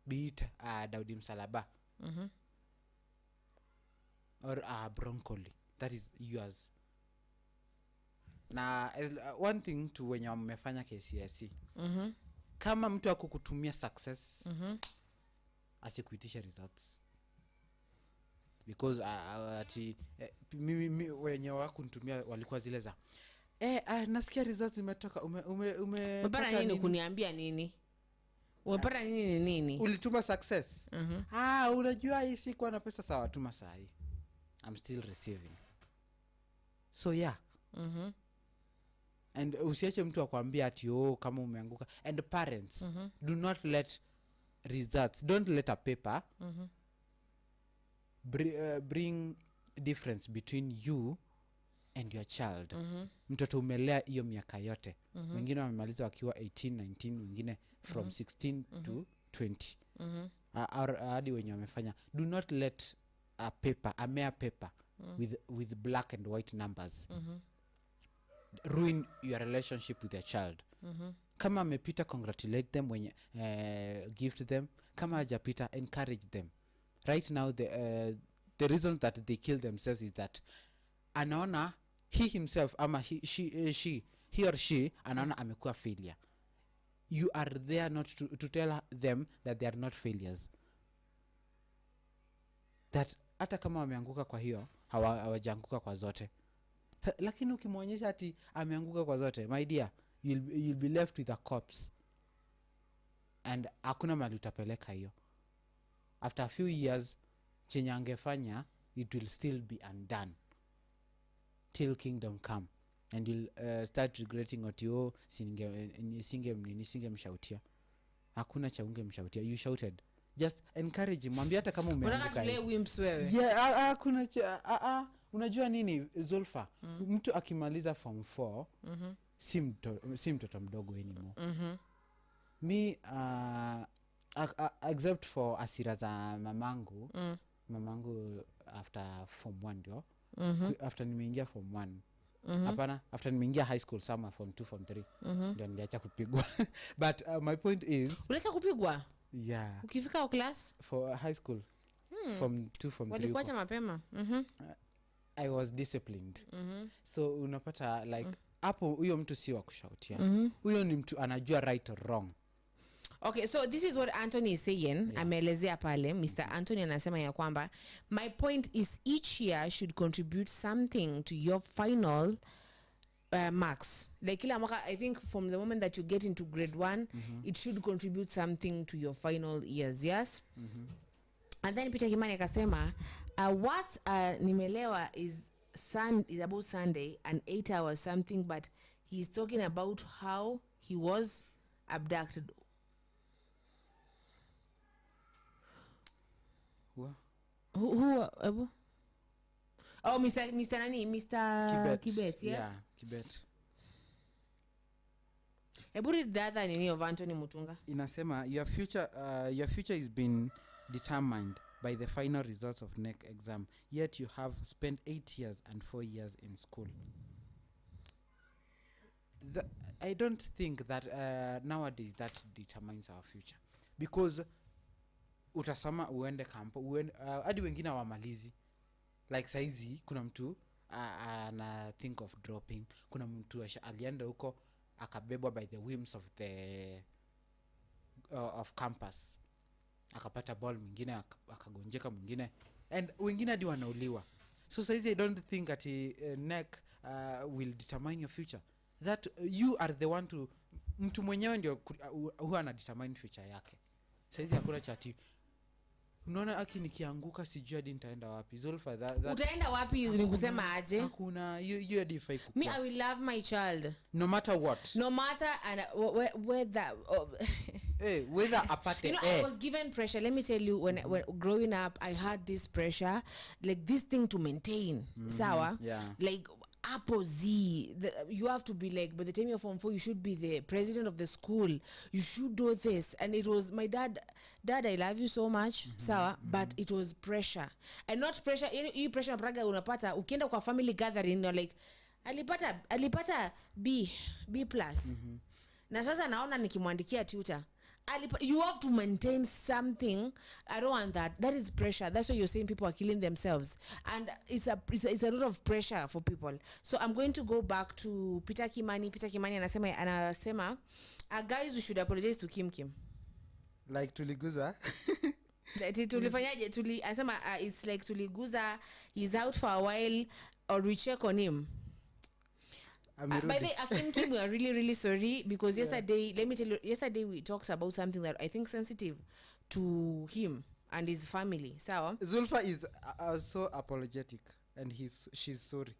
Speaker 2: be it Daudi Msalaba, or broccoli, that is yours. Na one thing to when you mmefanya Kcse, kama mtu akukutumia success, asikuitisha results, because mimi wenye wakunitumia walikuwa zile za nasikia results zimetoka,
Speaker 1: umepata nini kuniambia nini? Umepata nini?
Speaker 2: Ulituma success. Unajua hii sikuwa na pesa, sawa, tuma saa hii, I'm still receiving. So yeah. And usiache mtu akwambia ati kama umeanguka. And parents, do not let results, don't let a paper bring difference between you and your child. Mtoto umelea hiyo miaka yote. Wengine wamemaliza wakiwa 18, 19, wengine from 16 to 20. Hadi wenye wamefanya. Do not let a mere paper with black and white numbers ruin your relationship with your child. Kama amepita, congratulate them, when gift them. Kama hajapita, encourage them. Right now the reason that they kill themselves is that anaona he himself ama he or she anaona amekuwa failure. You are there not to tell them that they are not failures, that hata kama wameanguka kwa hiyo hawajaanguka kwa zote. Lakini ukimwonyesha ati ameanguka kwa zote, my dear, you'll be left with a corpse, and hakuna mali utapeleka hiyo. After a few years, chenye angefanya, it will still be undone till kingdom come, and you'll start regretting what singemshautia. Hakuna cha ungemshautia, you shouted. Just encourage him, mwambie hata kama umeanguka.
Speaker 1: Unataka tule wimps wewe.
Speaker 2: Yeah, hakuna unajua nini Zulfa? Mtu akimaliza form 4, si mtoto mdogo anymore. Me except for asira za mamangu after form 1 ndio. After nimeingia form 1, hapana after nimeingia high school somewhere form 2 form 3 ndio niliacha kupigwa but my point is
Speaker 1: uliacha kupigwa
Speaker 2: yeah
Speaker 1: ukifika class
Speaker 2: for high school form 2 form 3
Speaker 1: walikuacha mapema
Speaker 2: I was disciplined so unapata like hapo huyo mtu si wa kushautia huyo ni mtu anajua right or wrong.
Speaker 1: Okay, so this is what Anthony is saying. Ameelezea pale Mr. Anthony anasema ya kwamba my point is each year should contribute something to your final marks. Like kila mwaka I think from the moment that you get into grade 1 it should contribute something to your final years. Yes. And then Peter Kimani akasema what nimelewa is about Sunday and 8 hours something, but he's talking about how he was abducted. Who oh Mr. Nani Mr. Kibet, yes.
Speaker 2: Yeah, Kibet.
Speaker 1: Read the other nini of Anthony Mutunga.
Speaker 2: Inasema your future is been determined by the final results of NEC exam, yet you have spent 8 years and 4 years in school. I don't think that nowadays that determines our future, because utasoma uende kampo hadi wengine wamalizi like saizi kuna mtu ana think of dropping, kuna mtu alienda huko akabebwa by the whims of the of campus akapata ball mwingine akagonjeka mwingine and wengine hadi wanauliwa. So saizi I don't think that NEC will determine your future, that you are the one to mtu mwenyewe ndio huwa ana determine future yake. Saizi hakuna chati unaona aki nikianguka sijui hadi nitaenda wapi. Zulfa
Speaker 1: utaenda wapi ni kusema aje?
Speaker 2: Hakuna hiyo hadi ifai kukua.
Speaker 1: Me I will love my child
Speaker 2: no matter what,
Speaker 1: no matter and whether
Speaker 2: whether apate
Speaker 1: I was given pressure. Let me tell you, when growing up I had this pressure, like this thing to maintain. Sawa?
Speaker 2: Yeah.
Speaker 1: Like Apple Z, you have to be like, by the time you're form 4 you should be the president of the school, you should do this. And it was my dad I love you so much, sawa, but it was pressure. And not pressure, you pressure praga unapata ukienda kwa family gathering you're like alipata B+. Na sasa naona nikimwandikia tutor you have to maintain something. I don't want that. That is pressure. That's why you're saying people are killing themselves, and it's a lot of pressure for people. So I'm going to go back to Peter Kimani. Peter Kimani anasema guys, we should apologize to Kim
Speaker 2: like tuliguza
Speaker 1: tulifanyaje anasema it's like tuliguza, he's out for a while, or we check on him. By the way, Kim, we are really, really sorry, because yesterday, let me tell you, yesterday we talked about something that I think sensitive to him and his family. So
Speaker 2: Zulfa is so apologetic, and she's sorry.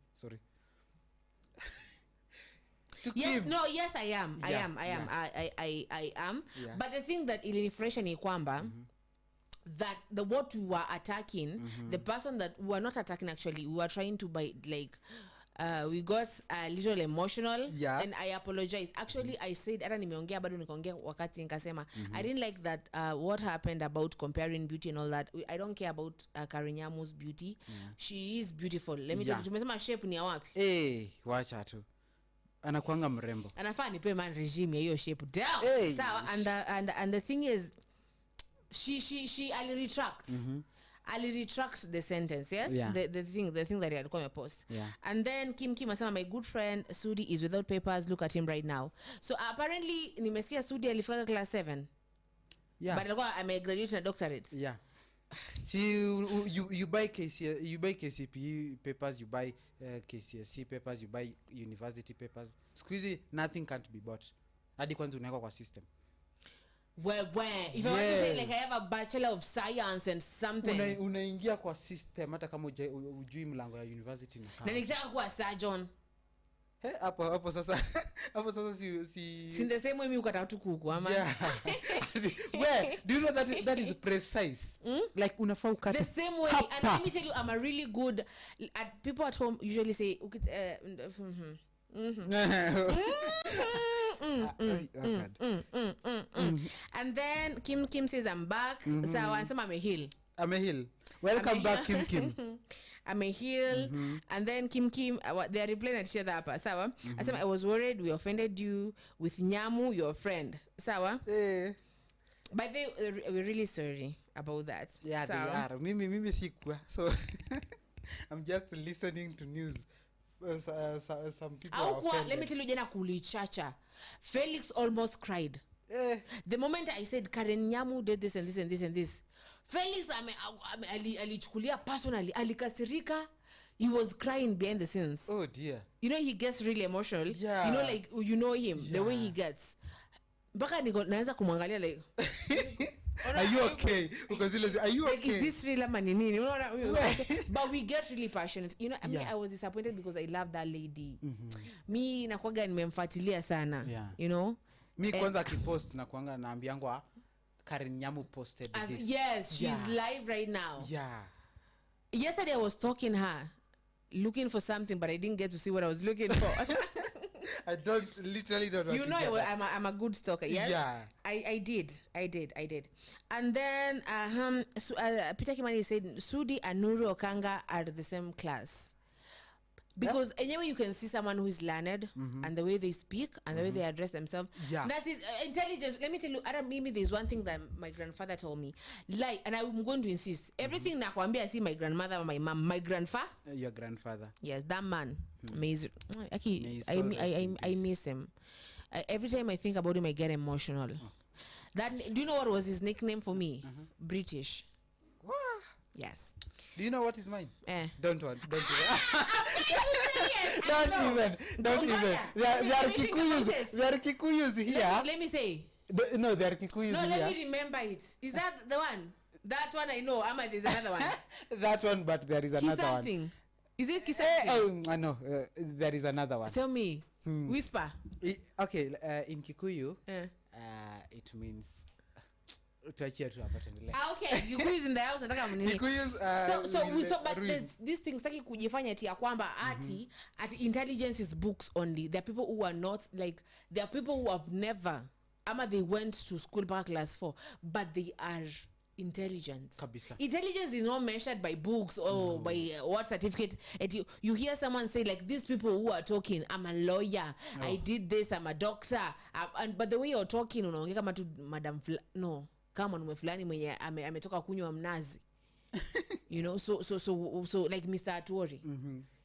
Speaker 1: Yes, no, yes, I am. I am.
Speaker 2: Yeah.
Speaker 1: But the thing that ilinifresha ni kwamba that the what we were attacking, the person that we were not attacking actually, we were trying to buy like. We got a little emotional, and I apologize. Actually, I said hata nimeongea bado nikaongea wakati nikasema I didn't like that what happened about comparing beauty and all that. I don't care about Karinyamu's beauty. She is beautiful. Let me tell you, tumesema shape ni ya wapi?
Speaker 2: Wacha tu. Anakuanga mrembo.
Speaker 1: Anafaa nipe man regime ya hiyo shape down. Sawa, and the thing is she ali retracts. I'll retract the sentence, yes?
Speaker 2: Yeah.
Speaker 1: The thing that he had come post.
Speaker 2: Yeah.
Speaker 1: And then Kim asema, my good friend Sudi is without papers, look at him right now. So apparently nimesikia Sudi alifika class 7.
Speaker 2: Yeah.
Speaker 1: But alikuwa amegraduate na doctorate.
Speaker 2: Yeah. See, you buy KCPE papers, you buy Kcse papers, you buy university papers. Squeezy, nothing can't be bought. Hadi kwanza unaweka kwa system.
Speaker 1: Well, if I want to say like I have a bachelor of science and something.
Speaker 2: Unaingia kwa system hata kama ujui mlango ya university
Speaker 1: na nikitaka kuwa surgeon.
Speaker 2: Hapo sasa
Speaker 1: si the same way mimi ukataka tu kuku ama.
Speaker 2: Where do you know that is precise? Like unafaa ukate
Speaker 1: the same way. And let me tell you, I'm a really good people at home usually say and then Kim says I'm back. So anasema I'm a heal.
Speaker 2: Welcome back Kim.
Speaker 1: heal, and then Kim they are replying at each other hapa sawa. Asema I was worried we offended you with Nyamu your friend sawa. But we're really sorry about that.
Speaker 2: Yeah,
Speaker 1: so,
Speaker 2: they are. Mimi sikwa. So I'm just listening to news. Some people are offended.
Speaker 1: Let me tell you, jana kulichacha. Felix almost cried. The moment I said Karen Nyamu did this and this and this and this, Felix alichukulia personally, alikasirika. He was crying behind the scenes.
Speaker 2: Oh dear.
Speaker 1: You know he gets really emotional.
Speaker 2: Yeah.
Speaker 1: You know, like you know him, the way he gets. Mpaka naanza kumwangalia like
Speaker 2: are you okay? Because are you okay?
Speaker 1: Like, is this real ama ni nini? But we get really passionate. You know, I mean, I was disappointed because I love that lady. Me nakwaga nimemfuatilia sana. You know?
Speaker 2: Me kwanza akipost na kuanga naambiangwa Karen Nyamu posted this.
Speaker 1: Yes, she's live right now.
Speaker 2: Yeah.
Speaker 1: Yesterday I was stalking her, looking for something, but I didn't get to see what I was looking for.
Speaker 2: I literally don't know.
Speaker 1: You know, I'm a good stalker. Yes.
Speaker 2: Yeah.
Speaker 1: I did. And then Peter Kimani said Sudi and Nuru Okanga are the same class. Because anyway, you can see someone who is learned and the way they speak and the way they address themselves.
Speaker 2: Yeah.
Speaker 1: That's his intelligence. Let me tell you, Mimi, there's one thing that my grandfather told me. Like, and I'm going to insist. Everything nakwambia, I see my grandmother or my mom, my grandfather.
Speaker 2: Your grandfather.
Speaker 1: Yes, that man. Amazing. I miss him. Every time I think about him, I get emotional. Do you know what was his nickname for me? British.
Speaker 2: What?
Speaker 1: Yes.
Speaker 2: Do you know what is mine? Don't even. Don't even. There are Kikuyus here.
Speaker 1: Let me say.
Speaker 2: No, there are Kikuyus here.
Speaker 1: No, let me remember it. Is that the one? That one I know. There's another one.
Speaker 2: That one, but there is another
Speaker 1: something.
Speaker 2: One.
Speaker 1: Is it Kcse?
Speaker 2: I know. There is another one.
Speaker 1: Tell me. Whisper.
Speaker 2: Okay, in Kikuyu, it means okay,
Speaker 1: Kikuyu is in the house. So but this thing saki kujifanya ati ya kwamba ati intelligence is books only. There are people who are not like, there are people who have never they went to school by class 4, but they are intelligent.
Speaker 2: Kabisa. Intelligence
Speaker 1: is not measured by books or by what certificate. You hear someone say like, these people who are talking, I'm a lawyer, I did this, I'm a doctor, but the way you're talking unaongea kama tu madam no, kama mwanaume fulani mwenye ametoka kunywa mnazi. You know, so like Mr. Atwori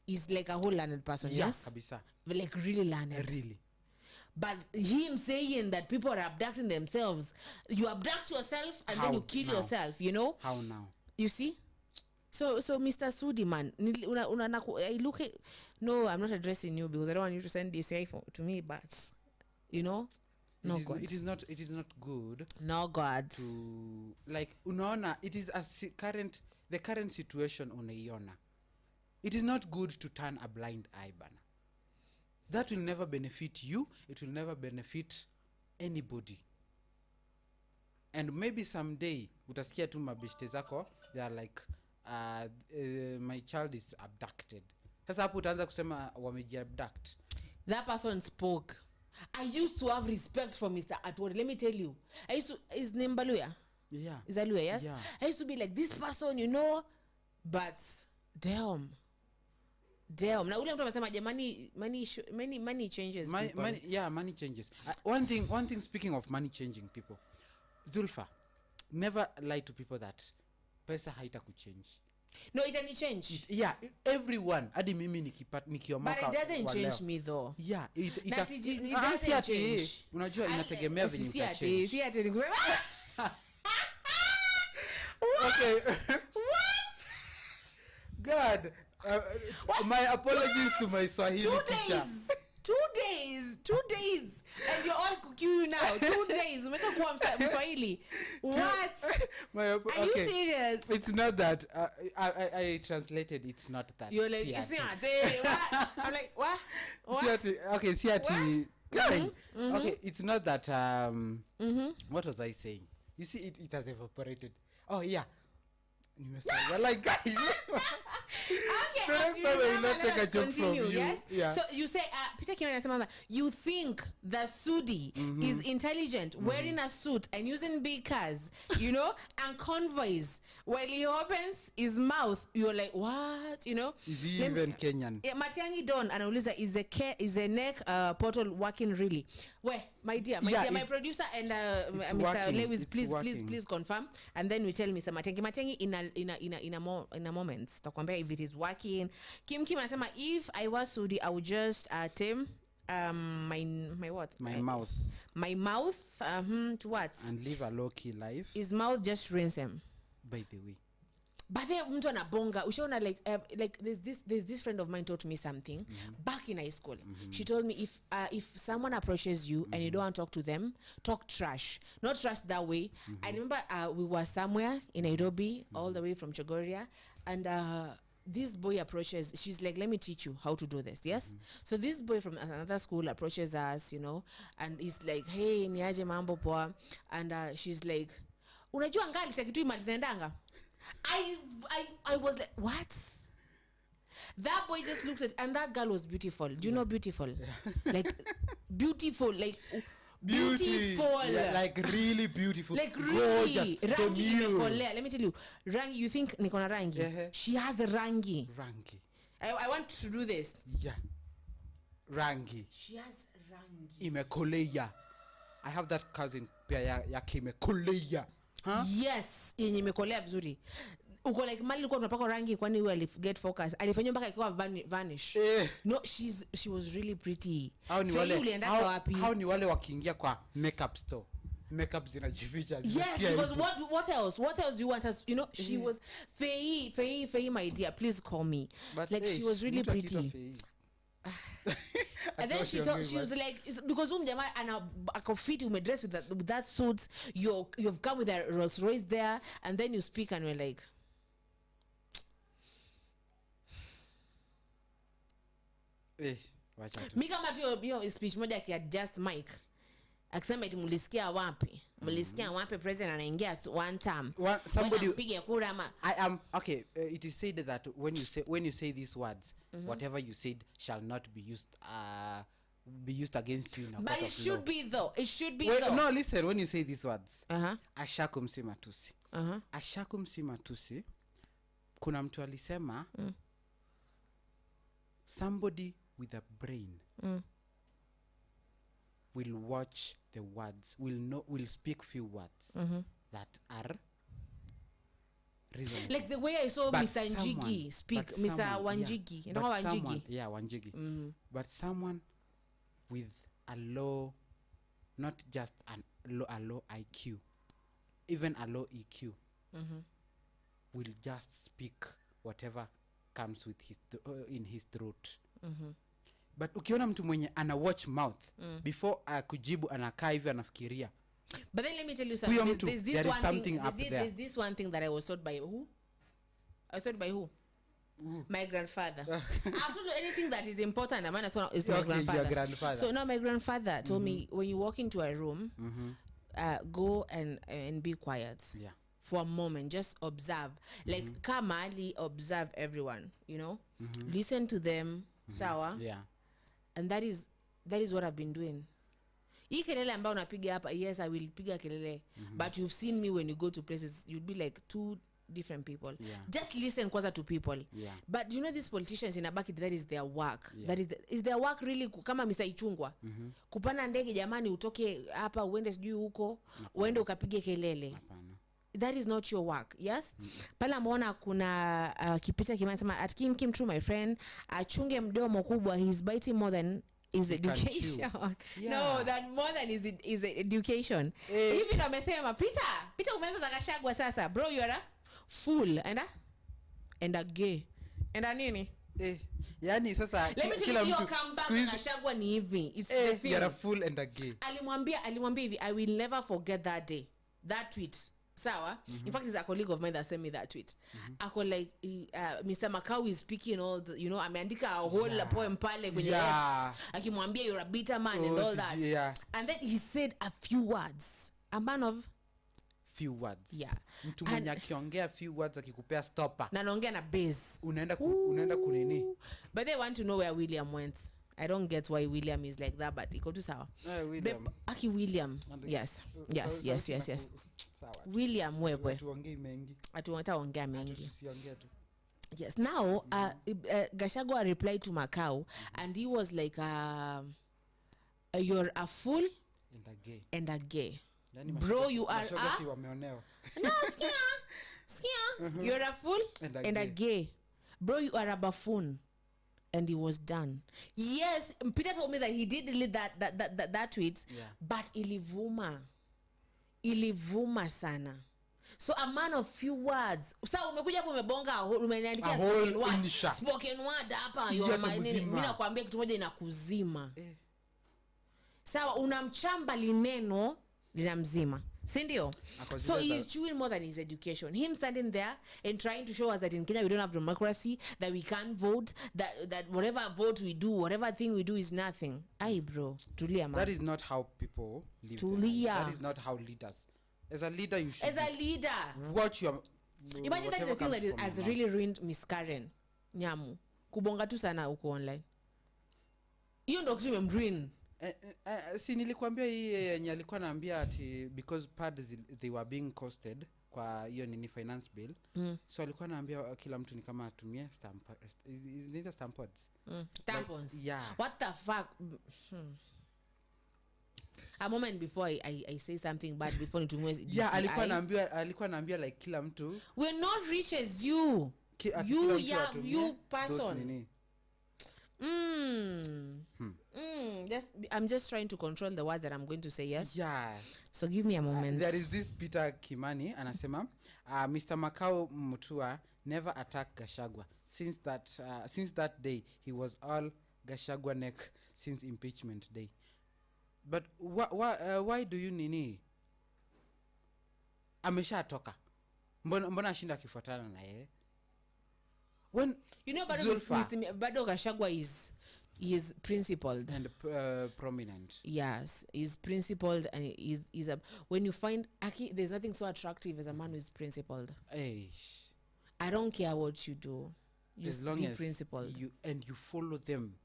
Speaker 1: is like a whole learned person. Yes,
Speaker 2: kabisa.
Speaker 1: Like really learned.
Speaker 2: Really.
Speaker 1: But him saying that people are abducting themselves, you abduct yourself and then you kill yourself, you know?
Speaker 2: How now?
Speaker 1: You see? So Mr. Sudi, man, I look at, no, I'm not addressing you because I don't want you to send this to me, but, you know? No, God.
Speaker 2: It is not good.
Speaker 1: No, God.
Speaker 2: To, like, unaona, it is the current situation unaiona. It is not good to turn a blind eye, bana. That will never benefit you. It will never benefit anybody. And maybe someday, utasikia tu mabishte zako, they are like, my child is abducted. Sasa hapo utaanza kusema wameji-abduct.
Speaker 1: That person spoke. I used to have respect for Mr. Atwori. Let me tell you. His name Baluya?
Speaker 2: Yeah.
Speaker 1: Is Aluya, yes?
Speaker 2: Yeah.
Speaker 1: I used to be like, this person, you know, but damn. Na ule mtu amesema money changes people.
Speaker 2: Money changes. One thing speaking of money changing people. Zulfa, never lie to people that pesa haita kuchange.
Speaker 1: No, it doesn't change.
Speaker 2: Everyone. Hadi mimi nikiomoka.
Speaker 1: But it doesn't change me though.
Speaker 2: Yeah, it
Speaker 1: doesn't change.
Speaker 2: Unajua inategemea venye
Speaker 1: utachange. Si ati
Speaker 2: Okay. What? God. My apologies to my Swahili teacher.
Speaker 1: 2 days. And you're all Kikuyu now. 2 days. Umeshakuwa Mswahili. What? Are you serious?
Speaker 2: It's not that. I translated. It's not that.
Speaker 1: You're like, what? I'm like, what?
Speaker 2: Okay, siati. Okay, it's not that. What was I saying? You see, it has evaporated. Oh, yeah. nimesahau like guys.
Speaker 1: Okay,
Speaker 2: Next time I will not take a joke from you.
Speaker 1: Yes?
Speaker 2: Yeah.
Speaker 1: So you say, Peter Kimani anasema, you think the Sudi is intelligent, wearing a suit and using big cars, you know, and convoys. While he opens his mouth, you're like, what? You know?
Speaker 2: Is he even Kenyan?
Speaker 1: Yeah, Matiangi Don anauliza, is the neck portal working really? Where, my dear, my producer and Mr.
Speaker 2: Working.
Speaker 1: Lewis,
Speaker 2: It's
Speaker 1: please confirm, and then we tell Mr. Matiangi in a moment. Takwambia if it is working. Kim anasema, if I was Sudi, I would just tame my what?
Speaker 2: My mouth.
Speaker 1: My mouth to what?
Speaker 2: And live a low key life.
Speaker 1: His mouth just rinse him.
Speaker 2: By the way.
Speaker 1: But then mtu anabonga ushaona like there's this friend of mine taught me something back in high school. She told me if someone approaches you and you don't want to talk to them, talk trash. Not trash that way. I remember we were somewhere in Nairobi all the way from Chogoria, and this boy approaches, she's like, let me teach you how to do this. Yes. So this boy from another school approaches us, you know, and he's like, hey, niaje mambo poa, and she's like, unajua ngali takitu imalizendanga. I was like, what? That boy just looked at, and that girl was beautiful. Do you know beautiful? Yeah. Like beautiful, like beautiful.
Speaker 2: Yeah, like really beautiful.
Speaker 1: Like really. Rangi imekolea. Let me tell you, rangi, you think niko na rangi? She has a rangi.
Speaker 2: Rangi.
Speaker 1: I want to do this.
Speaker 2: Yeah. Rangi.
Speaker 1: She has rangi.
Speaker 2: Imekolea. I have that cousin pia yake imekolea. Huh?
Speaker 1: Yes, yenye imekolea vizuri. Uko like mali ulikuwa unapaka rangi kwani wewe get focus. Alifanywa mpaka ikawa vanish. No, she was really pretty.
Speaker 2: How ni wale wakiingia kwa makeup store. Makeup zinajificha.
Speaker 1: Yes, because what else? What else do you want us? You know, she was Faye, my dear. Please call me. But like she was really pretty. And then she was like, because jamaa ana akofiti umedress with that suit, you've come with a Rolls Royce there, and then you speak and we're like, mi kama tu speech moja akiadjust mic akisema eti mlisikia wapi president anaingia one time somebody pige kura ama
Speaker 2: I am okay. It is said that when you say these words, whatever you said shall not be used against you in a
Speaker 1: but it should be though. It should be though.
Speaker 2: No, listen, when you say these words, ashakumsi matusi, kuna mtu alisema somebody with a brain will watch the words, will speak few words that are reasonable.
Speaker 1: Like the way I saw Mr. Njigi speak, Mr. Wanjigi. You know Wanjigi?
Speaker 2: Yeah, Wanjigi. But someone with a low, not just a low IQ, even a low EQ, will just speak whatever comes with in his throat. But ukiona mtu mwenye ana watch mouth before kujibu anakaa hivi anafikiria.
Speaker 1: But then let me tell you something. There's this one thing that I was taught by who? I was taught by who? My grandfather. I've told you anything that is important. My grandfather. So now my grandfather told me, when you walk into a room, go and be quiet. Yeah. For a moment, just observe. Like Kamali, observe everyone. You know, listen to them. Sawa.
Speaker 2: Yeah.
Speaker 1: And that is what I've been doing. Hii kelele ambao unapiga hapa, yes, I will piga kelele. But you've seen me when you go to places, you'd be like two different people. Yeah. Just listen kwanza to people. Yeah. But you know these politicians in Abaki, that is their work. Yeah. That is their work really kama Mr. Ichungwa. Kupanda ndege jamani utoke hapa uende sijui huko, uende ukapige kelele. That is not your work. Yes. Pala muona kuna Kipita kimesema at Kim True, my friend, achunge mdomo kubwa, he's biting more than is education. Yeah. No, that more than is education. Even amesema Peter umeanza za Kashagwa sasa. Bro, you are a fool and a gay. And a nini?
Speaker 2: Yani sasa
Speaker 1: kila mtu comeback na Kashagwa ni hivi. It's the thing.
Speaker 2: You are a fool and a gay.
Speaker 1: Alimwambia hivi, I will never forget that day. That tweet. Sawa. In fact, it's a colleague of mine that sent me that tweet. Ako like Mr. Makau is speaking all the, you know, ameandika a whole poem pale kwenye X. Akimwambia you're a bitter man and all that. Yeah. And then he said a few words. A man of
Speaker 2: few words.
Speaker 1: Yeah.
Speaker 2: Mtu mwenye akiongea few words akikupea stopper.
Speaker 1: Na naongea na base.
Speaker 2: Unaenda kunini.
Speaker 1: But they want to know where William went. I don't get why William is like that, but iko tu sawa.
Speaker 2: William.
Speaker 1: William. Yes. William wewe. Atuongea mengi. Yes. Now, Gachagua replied to Macau, and he was like, "You're a fool and a gay. Bro, you are a no, skia. You're a fool and a gay. Bro, you are a buffoon." And he was done. Yes, Peter told me that he did delete that tweet, but ilivuma sana. So a man of few words. Sasa umekuja hapo umebonga umeniandikia spoken word hapa mimi nakwambia kitu moja inakuzima. Sawa unamchamba lineno linamzima. Si ndio? So he's chewing more than his education. Him standing there and trying to show us that in Kenya we don't have democracy, that we can't vote, that whatever vote we do, whatever thing we do is nothing. Aye bro, tulia man.
Speaker 2: That is not how people live. That is not how leaders. As a leader you should. As
Speaker 1: a leader.
Speaker 2: Watch your.
Speaker 1: Imagine that's the thing that has really ruined Miss Karen Nyamu. Kubonga tu sana uko online. Hiyo ndio kitu imemruin.
Speaker 2: Si nilikwambia hii yenye alikuwa anaambia ati because pads they were being costed kwa hiyo nini finance bill. So alikuwa anaambia kila mtu ni kama atumie stamp is stampods.
Speaker 1: Tampons.
Speaker 2: Like, yeah.
Speaker 1: What the fuck? A moment before I say something bad before nitumwe DCI.
Speaker 2: Yeah, alikuwa anaambia like kila mtu
Speaker 1: we're not rich as you. You person. I'm just trying to control the words that I'm going to say. Yes.
Speaker 2: Yeah.
Speaker 1: So give me a moment.
Speaker 2: There is this Peter Kimani anasema Mr. Macau Mutua never attacked Gachagua since that day he was all Gachagua neck since impeachment day. But why do you nini? Ameshatoka. Mbona ashinda akifuatana na yeye? When
Speaker 1: you know Bado Gachagua is principled
Speaker 2: and prominent.
Speaker 1: Yes, he's principled and he's a when you find there's nothing so attractive as a man who is principled. I don't care what you do. Just be principled.
Speaker 2: You follow them.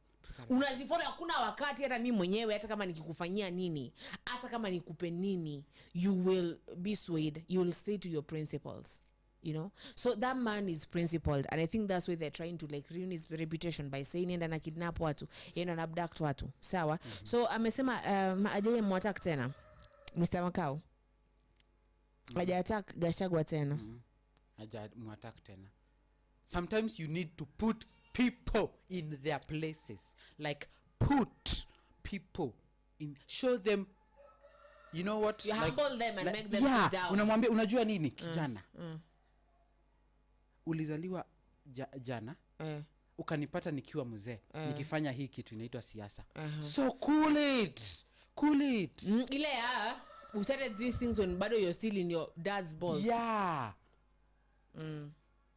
Speaker 1: Unazifollow hakuna wakati hata mimi mwenyewe hata kama nikikufanyia nini, hata kama nikupe nini, you will be swayed. You will stay to your principles. You know, so that man is principled, and I think that's why they're trying to like ruin his reputation by saying enda na kidnap watu, enda na abduct watu. Sawa. So amesema ajaye mwattack tena Mr. Macau. Ajaye attack Gachagua tena.
Speaker 2: Ajaye mwattack tena. Sometimes you need to put people in their places. Like put people in, show them, you know what,
Speaker 1: you
Speaker 2: like,
Speaker 1: humble them and make them sit down.
Speaker 2: Unamwambia unajua nini kijana? Ulizaliwa jana ukanipata nikiwa mzee nikifanya hii kitu inaitwa siasa. So cool it
Speaker 1: ile we started these things when bado you're still in your dad's balls.
Speaker 2: Yeah.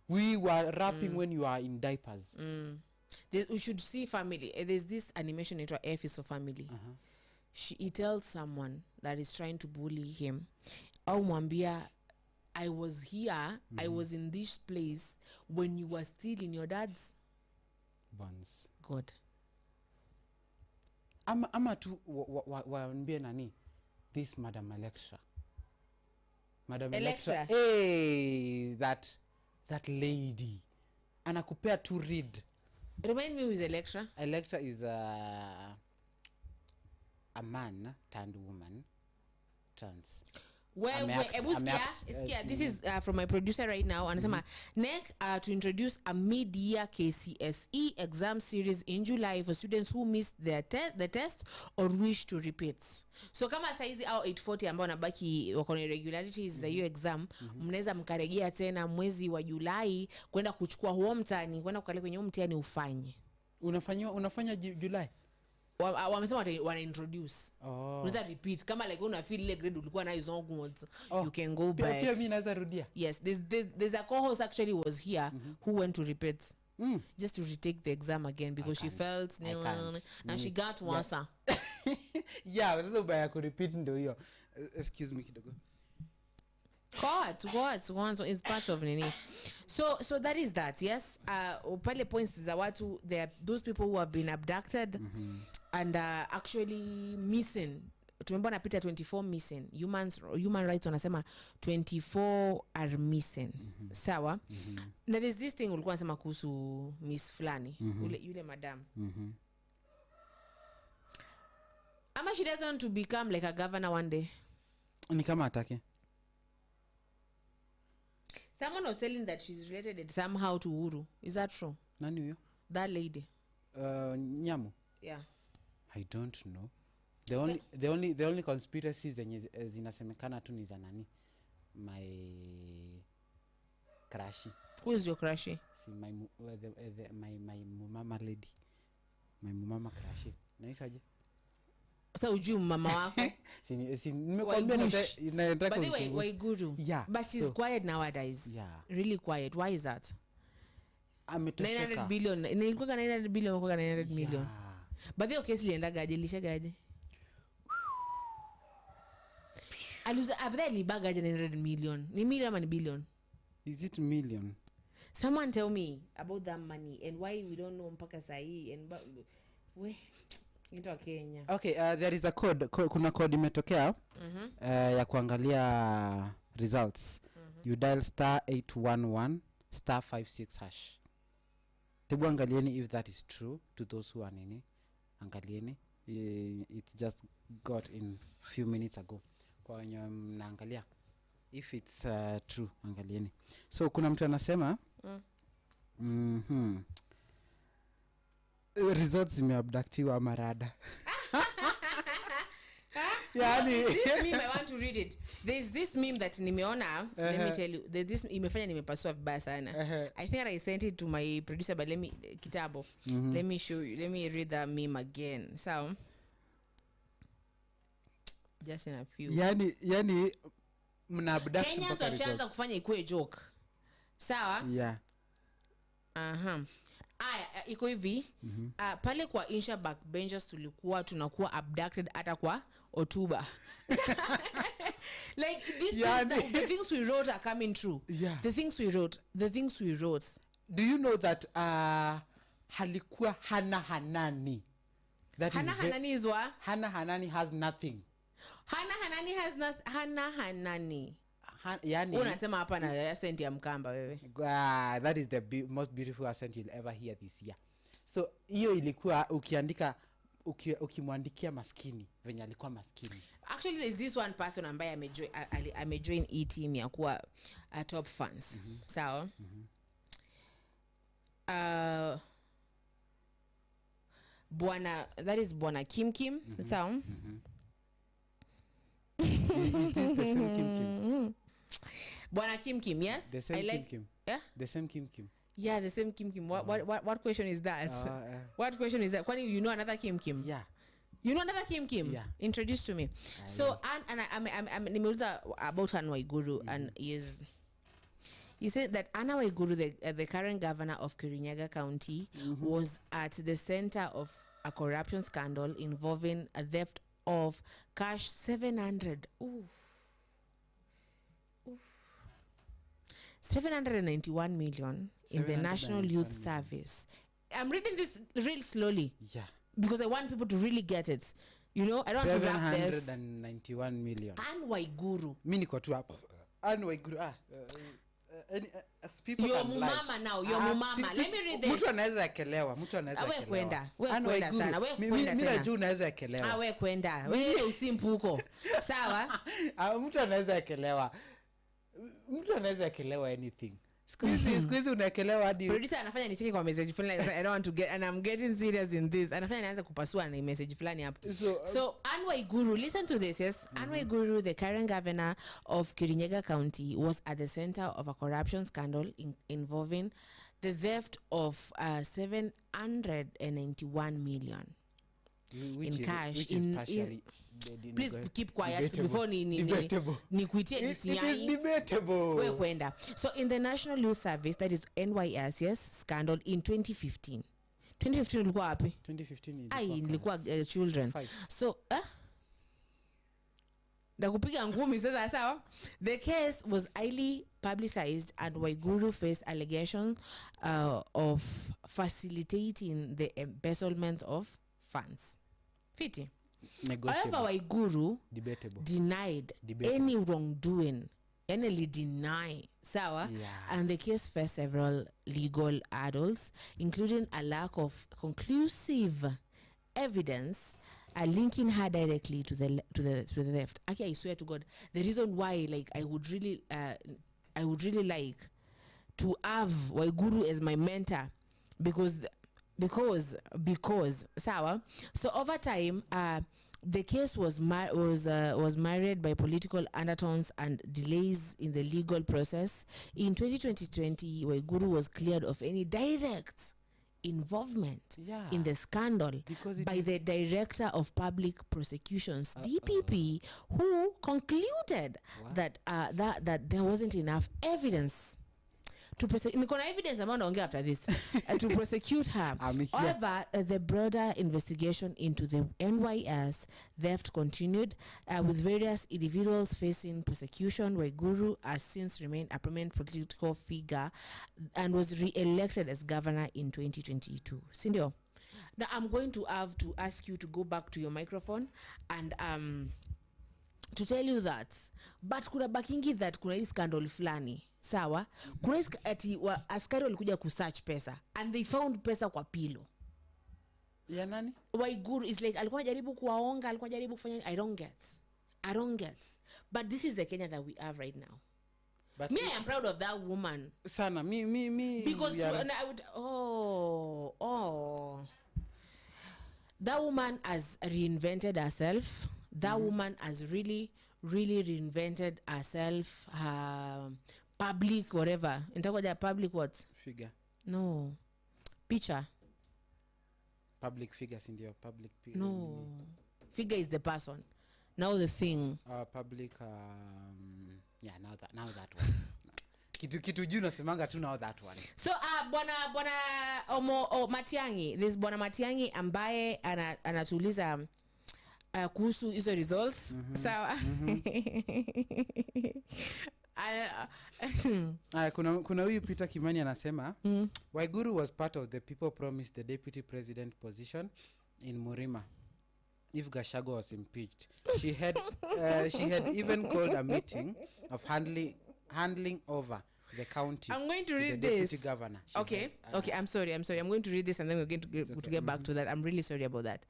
Speaker 2: We were rapping when you are in diapers.
Speaker 1: We should see family. There's this animation into F is for family. He tells someone that is trying to bully him, au mwambia I was here, I was in this place when you were still in your dad's
Speaker 2: bonds.
Speaker 1: God.
Speaker 2: Ama tu waambie nani? This Madam Electra. Hey, that lady. Anakupea to read.
Speaker 1: Remind me who is Electra?
Speaker 2: Electra is a man turned woman, trans.
Speaker 1: This is from my producer right now. Anasema NEC to introduce a mid-year Kcse exam series in July for students who missed the test or wish to repeat. So kama saizi au 840 ambao nabaki wako na irregularities za hiyo exam, mnaweza mkarejea tena mwezi wa Julai kwenda kuchukua huo mtihani, kwenda kukalia kwenye huo mtihani ufanye.
Speaker 2: Unafanya Julai?
Speaker 1: Wamesema wana introduce. Unaweza repeat kama like una feel like grade ulikuwa nayo zongo, you can go back.
Speaker 2: Pia mimi naweza rudia.
Speaker 1: Yes, there's a co-host actually was here who went to repeat just to retake the exam again because she felt and she got wasa.
Speaker 2: Yeah, sasa ubaya ku repeat ndio hiyo. Excuse me kidogo.
Speaker 1: cohorts is part of nini. So that is that. Yes, pale points za watu, there are those people who have been abducted and actually missing. Tumemba napita 24 missing. Human rights wanasema 24 are missing. Sawa. Na there's this thing ulikuwa nasema kuhusu Miss Flani, yule madam. Ama she doesn't want to become like a governor one day.
Speaker 2: Ni kama atake.
Speaker 1: Someone was telling that she's related somehow to Uhuru. Is that true?
Speaker 2: Nani huyo?
Speaker 1: That lady.
Speaker 2: Nyamu.
Speaker 1: Yeah.
Speaker 2: I don't know. The only conspiracies zenye zinasemekana tu ni za nani? My crush.
Speaker 1: Who is your crush?
Speaker 2: My mama lady. My mama crush. Naitaje?
Speaker 1: So ujui mama wako?
Speaker 2: Nimekwambia
Speaker 1: nataka. But why Guru?
Speaker 2: Yeah.
Speaker 1: But she's quiet nowadays.
Speaker 2: Yeah.
Speaker 1: Really quiet. Why is that?
Speaker 2: 900
Speaker 1: billion. Nilikuwa 900 billion kwa 900 million. But the case lienda gaje lishagaje? Aluza abdali bagaje 900 million. Ni million ama ni billion?
Speaker 2: Is it million?
Speaker 1: Someone tell me about that money and why we don't know mpaka sahi and we into Kenya.
Speaker 2: Okay, there is a code. Kuna code imetokea ya kuangalia results. You dial *811 *56 hash. Tebu angalieni if that is true to those who are nini. Angalieni. It just got in few minutes ago. Kwa wenye mnaangalia if it's true, angalieni. So kuna mtu anasema results zimeabductiwa marada.
Speaker 1: Yani this meme, I want to read it. There's this meme that nimeona, let me tell you, this imefanya nimepasua vibaya sana. I think I sent it to my producer, but let me kitabo. Let me show you. Let me read that meme again. So just in a few.
Speaker 2: Yani mnaabduct
Speaker 1: Kenyans washaanza kufanya ikuwe joke. Sawa?
Speaker 2: Yeah.
Speaker 1: Iko hivi pale kwa Insha backbenchers tulikuwa tunakuwa abducted hata kwa Otuba. Like these things, the things we wrote are coming true.
Speaker 2: Yeah.
Speaker 1: The things we wrote.
Speaker 2: Do you know that halikuwa Hana Hanani? That
Speaker 1: Hana Hanani is what?
Speaker 2: Hana Hanani has nothing.
Speaker 1: Hana Hanani has not. Hana Hanani.
Speaker 2: Yani
Speaker 1: unasema hapa na accent ya Mkamba wewe.
Speaker 2: That is the most beautiful accent you'll ever hear this year. So hiyo ilikuwa ukiandika ukimwandikia maskini venye alikuwa maskini.
Speaker 1: Actually there's this one person ambaye amejoin e-team ya kuwa top fans. Sawa? Bwana, that is Bwana Kim. Sawa?
Speaker 2: Is this the same Kim?
Speaker 1: Bwana Kim, yes?
Speaker 2: The same Kim.
Speaker 1: Yeah?
Speaker 2: The same Kim.
Speaker 1: Yeah, the same Kim. What question is that? What question is that? Kwani you know another Kim?
Speaker 2: Yeah.
Speaker 1: You know another Kim?
Speaker 2: Yeah.
Speaker 1: Introduce to me. So and I'm nimeuliza about Anne Waiguru and he said that Anne Waiguru, the current governor of Kirinyaga County, was at the center of a corruption scandal involving a theft of cash 700. 791 million in the National Youth Service. I'm reading this real slowly.
Speaker 2: Yeah.
Speaker 1: Because I want people to really get it. You know, I don't want to wrap this.
Speaker 2: 791 million.
Speaker 1: Anne Waiguru.
Speaker 2: Mimi niko tu hapo. Anne Waiguru.
Speaker 1: Your mama now, your mama. Let me read this.
Speaker 2: Mtu anaweza ekelewa,
Speaker 1: Wewe kwenda sana, wewe kwenda tena.
Speaker 2: Mimi najua unaweza ekelewa.
Speaker 1: Wewe kwenda. Wewe usimpu huko. Sawa?
Speaker 2: Mtu anaweza ekelewa. Mtu anaweza ekelewa anything. Squeeze unaekelewa hadi.
Speaker 1: Producer anafanya nitiki kwa message fulani. I don't want to get, and I'm getting serious in this. Anafanya nianze kupasua na message fulani hapo. So Anne Waiguru, listen to this, yes? Anne Waiguru, the current governor of Kirinyaga County, was at the center of a corruption scandal involving the theft of 791 million in cash.
Speaker 2: Which is partially
Speaker 1: please keep quiet before ni kuitie
Speaker 2: DCI. It is debatable.
Speaker 1: Wewe kwenda. So in the National Youth Service, that is NYS, yes, scandal in 2015. 2015 ilikuwa wapi?
Speaker 2: 2015
Speaker 1: ilikuwa children.
Speaker 2: 5.
Speaker 1: So Ndakupiga ngumi sasa sawa. The case was highly publicized and Waiguru faced allegations of facilitating the embezzlement of funds. Fiti. However, Waiguru denied any wrongdoing. Any deny, sawa, and the case faced several legal hurdles, including a lack of conclusive evidence linking her directly to the theft. Okay, I swear to God, the reason why, like, I would really like to have Waiguru as my mentor, because sawa. So over time, the case was marred by political undertones and delays in the legal process. In 2020, Waiguru was cleared of any direct involvement in the scandal by the Director of Public Prosecutions, DPP, who concluded that there wasn't enough evidence to prosecute. Evidence amount only after this to prosecute her. However, the broader investigation into the NYS theft continued, with various individuals facing prosecution. Waiguru has since remained a prominent political figure and was re-elected as governor in 2022. Sindio, now I'm going to have to ask you to go back to your microphone and to tell you that, but kuna bakingi that kuna hii scandal fulani, sawa, kuna ati askari walikuja kusearch pesa and they found pesa kwa pilo
Speaker 2: ya nani.
Speaker 1: Waiguru is like alikuwa jaribu kuwaonga, alikuwa jaribu kufanya. I don't get, but this is the Kenya that we have right now. But me, I am proud of that woman
Speaker 2: sana. Me
Speaker 1: because and I would that woman has reinvented herself. That woman has really reinvented herself. Public whatever. Intakoja public what?
Speaker 2: Figure.
Speaker 1: No. Picture.
Speaker 2: Public figures in your public.
Speaker 1: No. Figure is the person. Now the thing.
Speaker 2: Public. Yeah. Now that one. Kitu juu nasemanga tu now that one.
Speaker 1: So bwana Matiang'i, this bwana Matiang'i ambaye anatuuliza kuhusu hizo results. Sawa.
Speaker 2: Kuna huyu Peter Kimani anasema Waiguru was part of the people promised the deputy president position in Murima if Gachagua was impeached. She had even called a meeting of handling over the county.
Speaker 1: I'm going to read
Speaker 2: the
Speaker 1: this.
Speaker 2: Deputy governor.
Speaker 1: Okay, I'm sorry. I'm going to read this and then we're going to get back to that. I'm really sorry about that.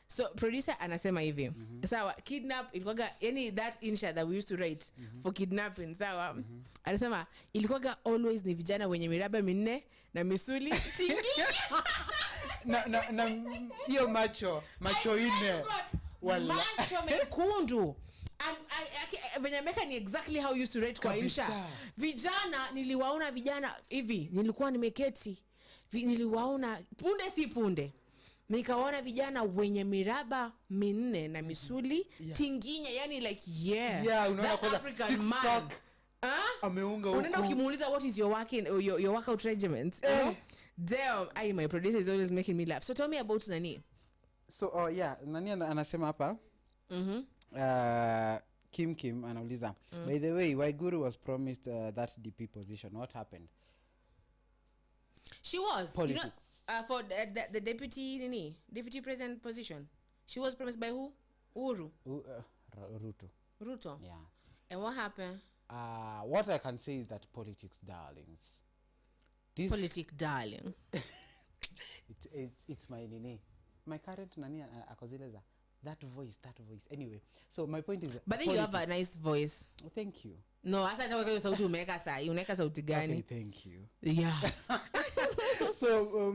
Speaker 1: So producer anasema hivi. Sawa, kidnap ilikuwa yani that insha that we used to write for kidnapping. Sawa. Anasema ilikuwa always ni vijana wenye miraba minne na misuli tingi.
Speaker 2: na hiyo macho ine
Speaker 1: wala macho mekundu. And I meka ni exactly how you used to write kwa insha. Vijana niliwaona vijana hivi, nilikuwa nimeketi. Niliwaona punde nikaona vijana wenye miraba minne na misuli tinginya, yani like
Speaker 2: unaona kwa African man. Ameunga huko.
Speaker 1: Unaenda ukimuuliza what is your workout regiment? Damn, my producer is always making me laugh. So tell me about Nani.
Speaker 2: So Nani anasema hapa. Kim anauliza, by the way, Waiguru was promised that DP position. What happened?
Speaker 1: She was
Speaker 2: politics.
Speaker 1: For the deputy president position. She was promised by who? Uhuru. Ruto.
Speaker 2: Yeah.
Speaker 1: And what happened?
Speaker 2: What I can say is that politics, darlings.
Speaker 1: Politic darling.
Speaker 2: It's my nini. My current nani akozileza. That voice. Anyway, so my point is.
Speaker 1: But then politics. You have a nice voice.
Speaker 2: Oh, thank you.
Speaker 1: No, hasa nataka sauti umeka saa. Unaweka sauti gani?
Speaker 2: Okay, thank you.
Speaker 1: Yes.
Speaker 2: So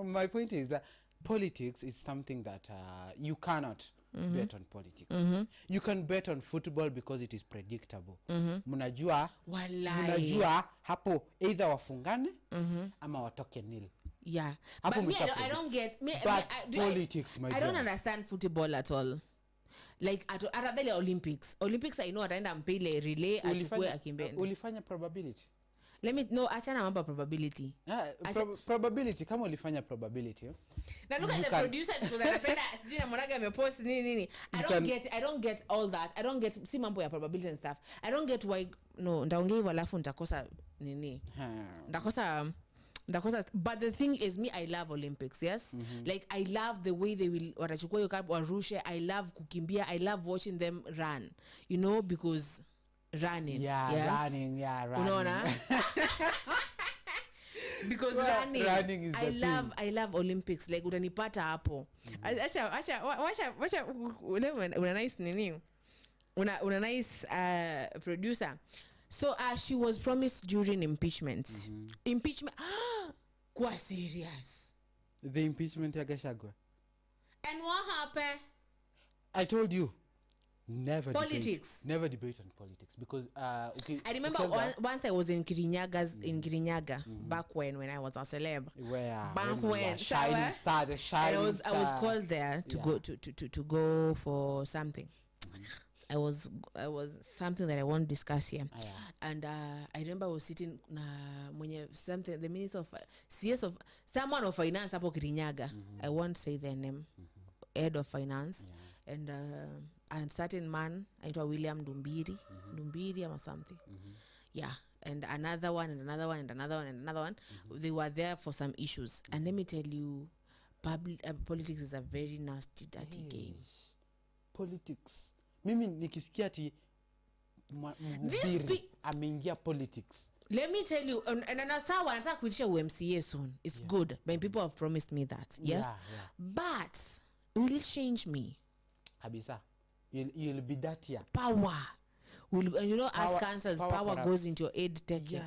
Speaker 2: my point is that politics is something that you cannot bet on politics. You can bet on football because it is predictable. Mnajua hapo either wafungane ama watoke nil.
Speaker 1: Yeah. But me, I don't get
Speaker 2: politics.
Speaker 1: I don't understand football at all. Like at the Olympics I know ataenda mpile relay achukue akimbeni.
Speaker 2: Ulifanya probability
Speaker 1: let me no achana mambo probability.
Speaker 2: Probability kama ulifanya probability.
Speaker 1: Now look at the producer because anapenda sijui na mwanaga amepost nini. I don't get all that. I don't get si mambo ya probability and stuff. I don't get why no ndaongea hivyo alafu nitakosa nini. Ndakosa but the thing is me I love Olympics, yes? Like I love the way they will watachukua hiyo cup warushe. I love kukimbia. I love watching them run. You know, because running.
Speaker 2: Yeah,
Speaker 1: yes?
Speaker 2: running.
Speaker 1: Unaona? Because running
Speaker 2: is
Speaker 1: I love Olympics. Like utanipata hapo. Acha una nice nini? Una nice producer. So she was promised during impeachment. Impeachment. Kwa serious.
Speaker 2: The impeachment ya Gachagua.
Speaker 1: And what happened?
Speaker 2: I told you. Never
Speaker 1: politics.
Speaker 2: Never debate on politics because okay.
Speaker 1: I remember once I was in Kirinyaga back when I was a celeb. Back when
Speaker 2: shining star, the shining star.
Speaker 1: I was called there to go to go for something. I was something that I won't discuss here. And I remember I was sitting something the minister of CS of someone of finance hapo Kirinyaga. I won't say their name. Head of finance. And a certain man aitwa William Dumbiri or something. Yeah, and another one and another one and another one and another one. They were there for some issues. And let me tell you, politics is a very nasty, dirty game.
Speaker 2: Politics. Mimi nikisikia ati mhubiri ameingia politics.
Speaker 1: Let me tell you, and sawa nataka kuitisha UMCA soon. It's good, but people have promised me that. Yes, but will it change me?
Speaker 2: Kabisa. You'll be that here.
Speaker 1: Power. And you know, as cancers, power goes into your aid take.
Speaker 2: Yeah.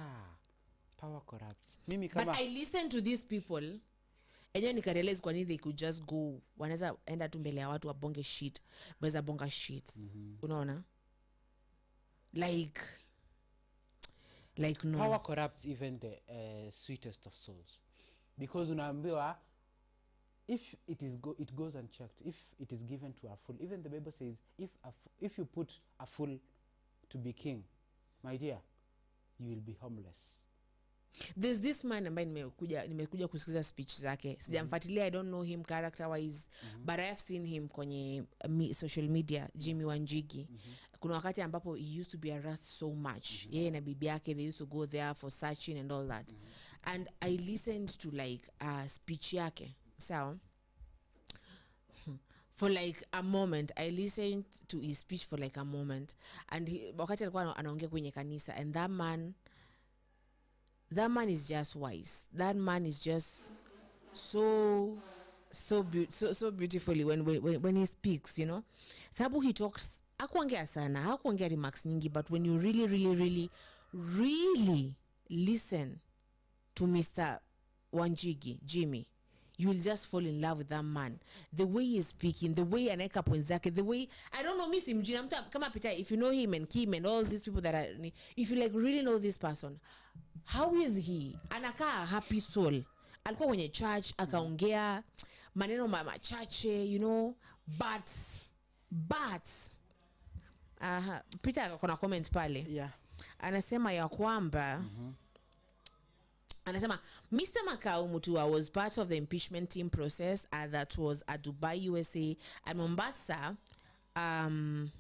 Speaker 2: Power corrupts. Mimi kama
Speaker 1: but I listen to these people. And then nika realize kwa nini they could just go. Wanaweza enda tu mbele ya watu wabonge shit. Bweza bonga shit. Unaona? Like no.
Speaker 2: Power corrupts even the sweetest of souls. Because unaambiwa if it goes unchecked, if it is given to a fool, even the Bible says if you put a fool to be king, my dear, you will be homeless.
Speaker 1: There's this man ambaye nimekuja kusikiza speech zake. Sijamfuatilia, I don't know him character wise, but I have seen him kwenye social media, Jimmy Wanjigi. Kuna wakati ambapo he used to be harassed so much. Yeye na bibi yake, they used to go there for searching and all that. And I listened to like speech yake. So for like a moment, I listened to his speech for like a moment, and wakati alikuwa anaongea kwenye kanisa, and that man is just wise. That man is just so beautifully when he speaks, you know. Sababu he talks, hakuongea sana, hakuongea remarks nyingi, but when you really listen to Mr. Wanjigi, Jimmy, you will just fall in love with that man. The way he is speaking, the way anaeka points, the way, I don't know, miss him, kama pita, if you know him and Kim and all these people that are, if you like really know this person, how is he? Anakaa happy soul. Alikuwa kwenye church, akaongea maneno machache, you know, but Peter kuna comment pale.
Speaker 2: Yeah.
Speaker 1: Anasema ya kwamba anasema Mr. Makau Mutua was part of the impeachment team process that was at Dubai, USA and Mombasa. And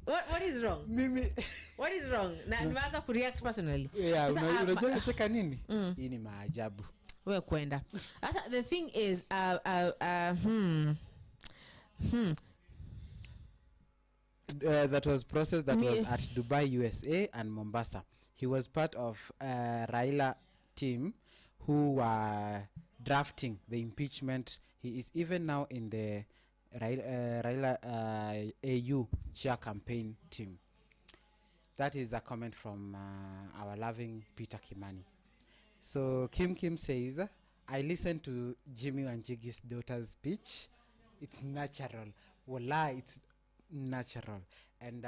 Speaker 1: what is wrong?
Speaker 2: Mimi
Speaker 1: what is wrong? Na nimeanza ku react personally.
Speaker 2: Yeah, unajua nacheka nini? Hii ni maajabu.
Speaker 1: Wewe kwenda. The thing is
Speaker 2: that was process that was at Dubai, USA and Mombasa. He was part of Raila team who were drafting the impeachment. He is even now in the Raila AU chair campaign team. That is a comment from our loving Peter Kimani. So Kim says, I listened to Jimmy Wanjigi's daughter's speech. It's natural. Wallah, it's natural. And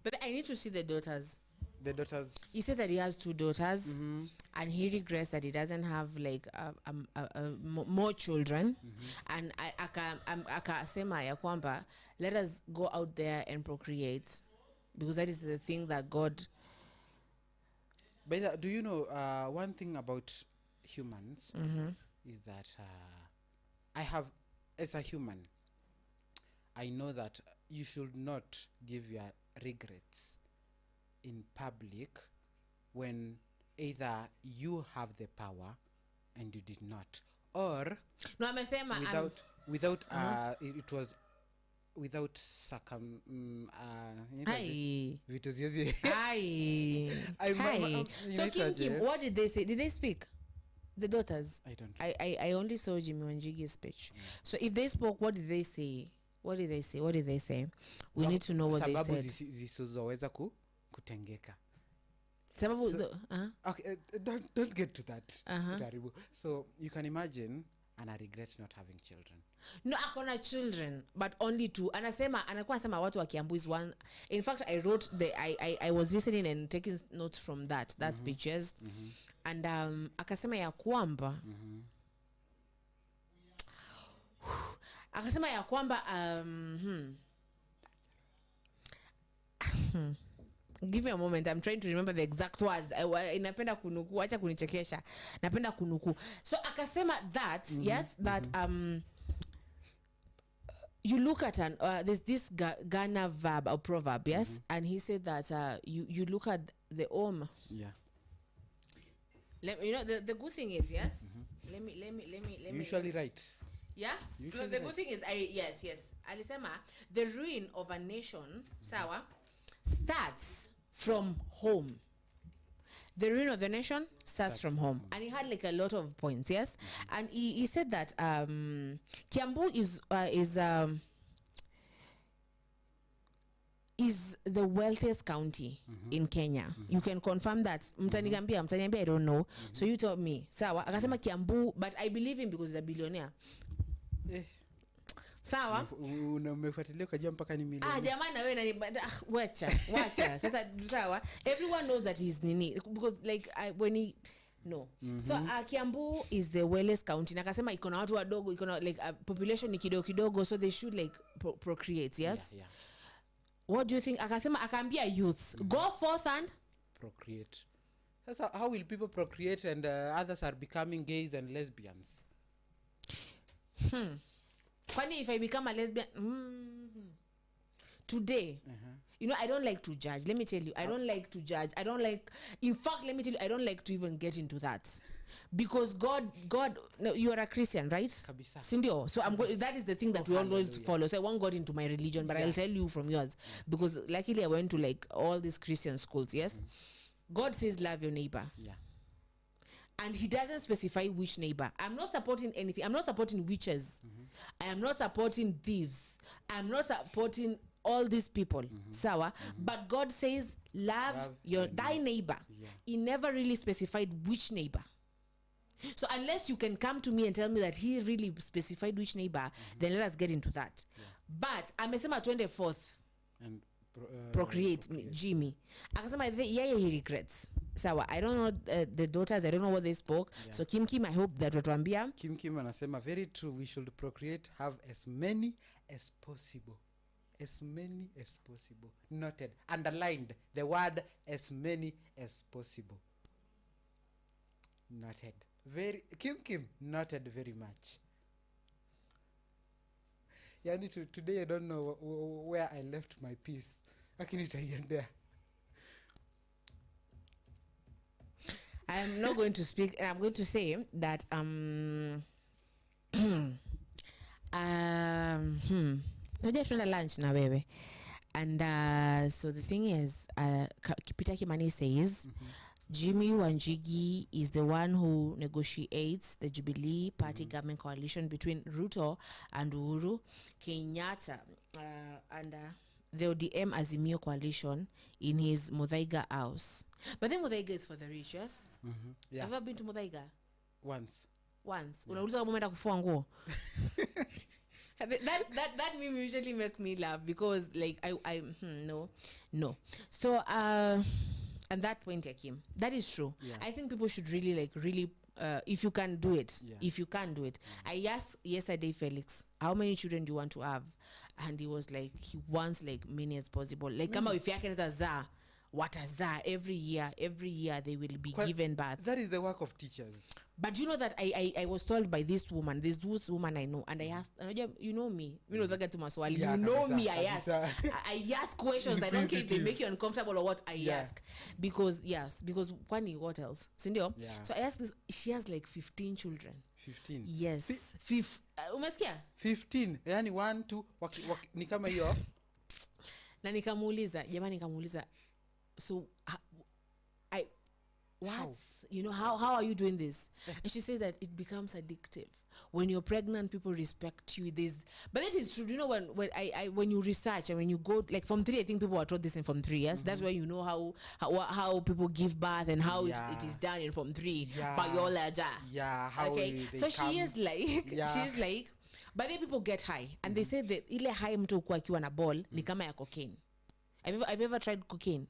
Speaker 1: but I need to see the daughters.
Speaker 2: the daughters.
Speaker 1: You said that he has 2 daughters, and he regrets that he doesn't have like more children. And akasema ya kwamba, let us go out there and procreate, because that is the thing that God.
Speaker 2: But do you know one thing about humans is that I have, as a human, I know that you should not give your regrets in public when either you have the power and you did not, or
Speaker 1: no, amesema
Speaker 2: without it was without vitu ziezi.
Speaker 1: So Kim, what did they say? Did they speak? The daughters?
Speaker 2: I don't.
Speaker 1: I only saw Jimmy Wanjigi's speech. So if they spoke, what did they say? What did they say? We need to know what they said.
Speaker 2: Sababu zisizoweza kutengeka.
Speaker 1: Sababu
Speaker 2: okay, don't get to that. So you can imagine, and I regret not having children.
Speaker 1: No, akona children, but only 2. Anakuwa sema watu wa Kiambu is one. In fact, I wrote I was listening and taking notes from that speeches. And akasema ya kwamba akasema ya kwamba give me a moment, I'm trying to remember the exact words. Inapenda kunuku, acha kunichekesha. Napenda kunuku. So akasema that yes, that you look at there's this Ghana verb or proverb, yes, and he said that you look at the
Speaker 2: yeah.
Speaker 1: You know the good thing is, yes. Let me.
Speaker 2: Usually right.
Speaker 1: Yeah.
Speaker 2: Usually
Speaker 1: the good thing is, yes. Alisema the ruin of a nation, sawa, starts from home. The ruin of the nation starts from home. And he had like a lot of points, yes. And he said that Kiambu is the wealthiest county in Kenya. You can confirm that. Mtanigambia, I don't know. So you told me. Sawa, akasema Kiambu, but I believe him because he's a billionaire. Sawa?
Speaker 2: Umefuatilia ukajua mpaka ni milioni.
Speaker 1: Jamani na wewe wacha. Sasa sawa. Everyone knows that he's nini, because like when he no. So Kiambu is the wealthiest county. Nakasema iko na watu wadogo, iko na like population ni kidogo, so they should like procreate, yes?
Speaker 2: Yeah.
Speaker 1: What do you think? Akasema akaambia youths, go forth and
Speaker 2: procreate. That's how will people procreate and others are becoming gays and lesbians?
Speaker 1: Funny, if I become a lesbian today, you know, I don't like to judge. Let me tell you, I don't like to judge. In fact, let me tell you, I don't like to even get into that. Because God, no, you are a Christian, right?
Speaker 2: Kabisa.
Speaker 1: Sindio. So that is the thing that we always follow. So I won't go into my religion, but I'll tell you from yours. Because luckily I went to like all these Christian schools, yes? God says love your neighbor.
Speaker 2: Yeah.
Speaker 1: And he doesn't specify which neighbor. I'm not supporting anything. I'm not supporting witches. I am not supporting thieves. I'm not supporting all these people. Sawa. But God says love thy neighbor. Yeah. He never really specified which neighbor. So unless you can come to me and tell me that he really specified which neighbor, then let us get into that. Yeah. But amesema 24th and procreate Jimmy. Akasema he regrets. Sawa, I don't know the daughters, I don't know what they spoke. Yeah. So Kim, I hope that watuambia.
Speaker 2: Kim anasema very true, we should procreate, have as many as possible. As many as possible. Noted. Underlined the word as many as possible. Noted. Kim noted very much. Yani today I don't know where I left my piece. Lakini itaiendea.
Speaker 1: I'm not going to speak. I'm going to say that Noja tuna lunch na wewe. And so the thing is, Peter Kimani says Jimmy Wanjigi is the one who negotiates the Jubilee Party government coalition between Ruto and Uhuru Kenyatta and the ODM Azimio coalition in his Muthaiga house. But then Muthaiga is for the rich, yes?
Speaker 2: Yeah.
Speaker 1: Have you ever been to Muthaiga?
Speaker 2: Once.
Speaker 1: Unauliza kama umeenda kufua nguo. That meme usually make me laugh because like I no. So And that point, Yakim, that is true.
Speaker 2: Yeah.
Speaker 1: I think people should really if you can do it, if you can do it. I asked yesterday Felix, how many children do you want to have? And he was like, he wants like many as possible. Like, kama if yake za what is that? Every year they will be given birth.
Speaker 2: That is the work of teachers.
Speaker 1: But you know that I was told by this woman I know, and I asked, you know me, you know me, I ask questions. I don't care if they make you uncomfortable or what. I ask because funny, what else? Sindio?
Speaker 2: Yeah.
Speaker 1: So I asked this. She has like 15 children.
Speaker 2: 15.
Speaker 1: Yes. Umesikia?
Speaker 2: 15. Yani 1 2 ni kama hiyo.
Speaker 1: Na nikamuuliza, so how are you doing this? And she said that it becomes addictive when you're pregnant. People respect you. But that is true. You know, when you research and when you go like Form 3, I think people are taught this in Form 3. Yes, that's why you know how people give birth and how it is done in Form 3. Biology.
Speaker 2: Yeah. How
Speaker 1: okay. So she is like, but then people get high and they say that ile high mtu ukuwa akiwa na ball ni kama ya cocaine. Have you ever tried cocaine?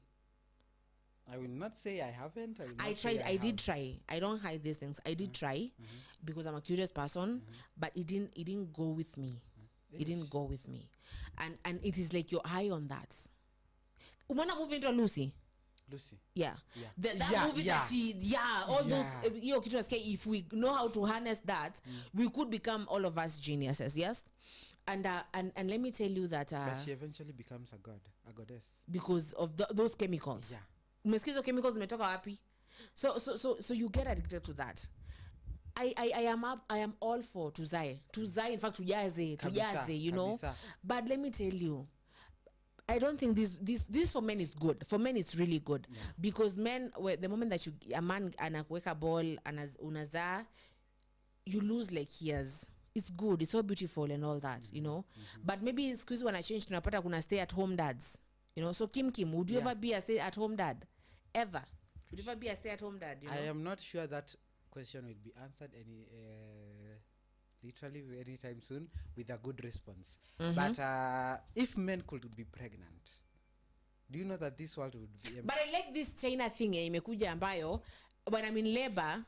Speaker 2: I will not say I haven't.
Speaker 1: I did try. I don't hide these things. I did try because I'm a curious person, but it didn't go with me. It didn't go with me. And it is like you're high on that. Wanna move into Lucy? Yeah. That movie that she all those if we know how to harness that, we could become all of us geniuses, yes? And let me tell you that
Speaker 2: but she eventually becomes a goddess
Speaker 1: because of those chemicals. Umesikizo chemicals zimetoka wapi? So you get addicted to that. I am all for tuzae in fact tujaze, you know. But let me tell you, I don't think this for men is good. For men it's really good because men, the moment that a man anakuweka ball unazaa, you lose like years. It's good, it's so beautiful and all that, you know. But maybe squeeze wanna change, tunapata kuna stay at home dads, you know. So Kim, would you ever be a stay at home dad? Ever? Would you ever be a stay at home dad? You know?
Speaker 2: I am not sure that question will be answered literally anytime soon with a good response. But if men could be pregnant, do you know that this world would be empty?
Speaker 1: But I like this China thing imekuja ambayo when I'm in labor,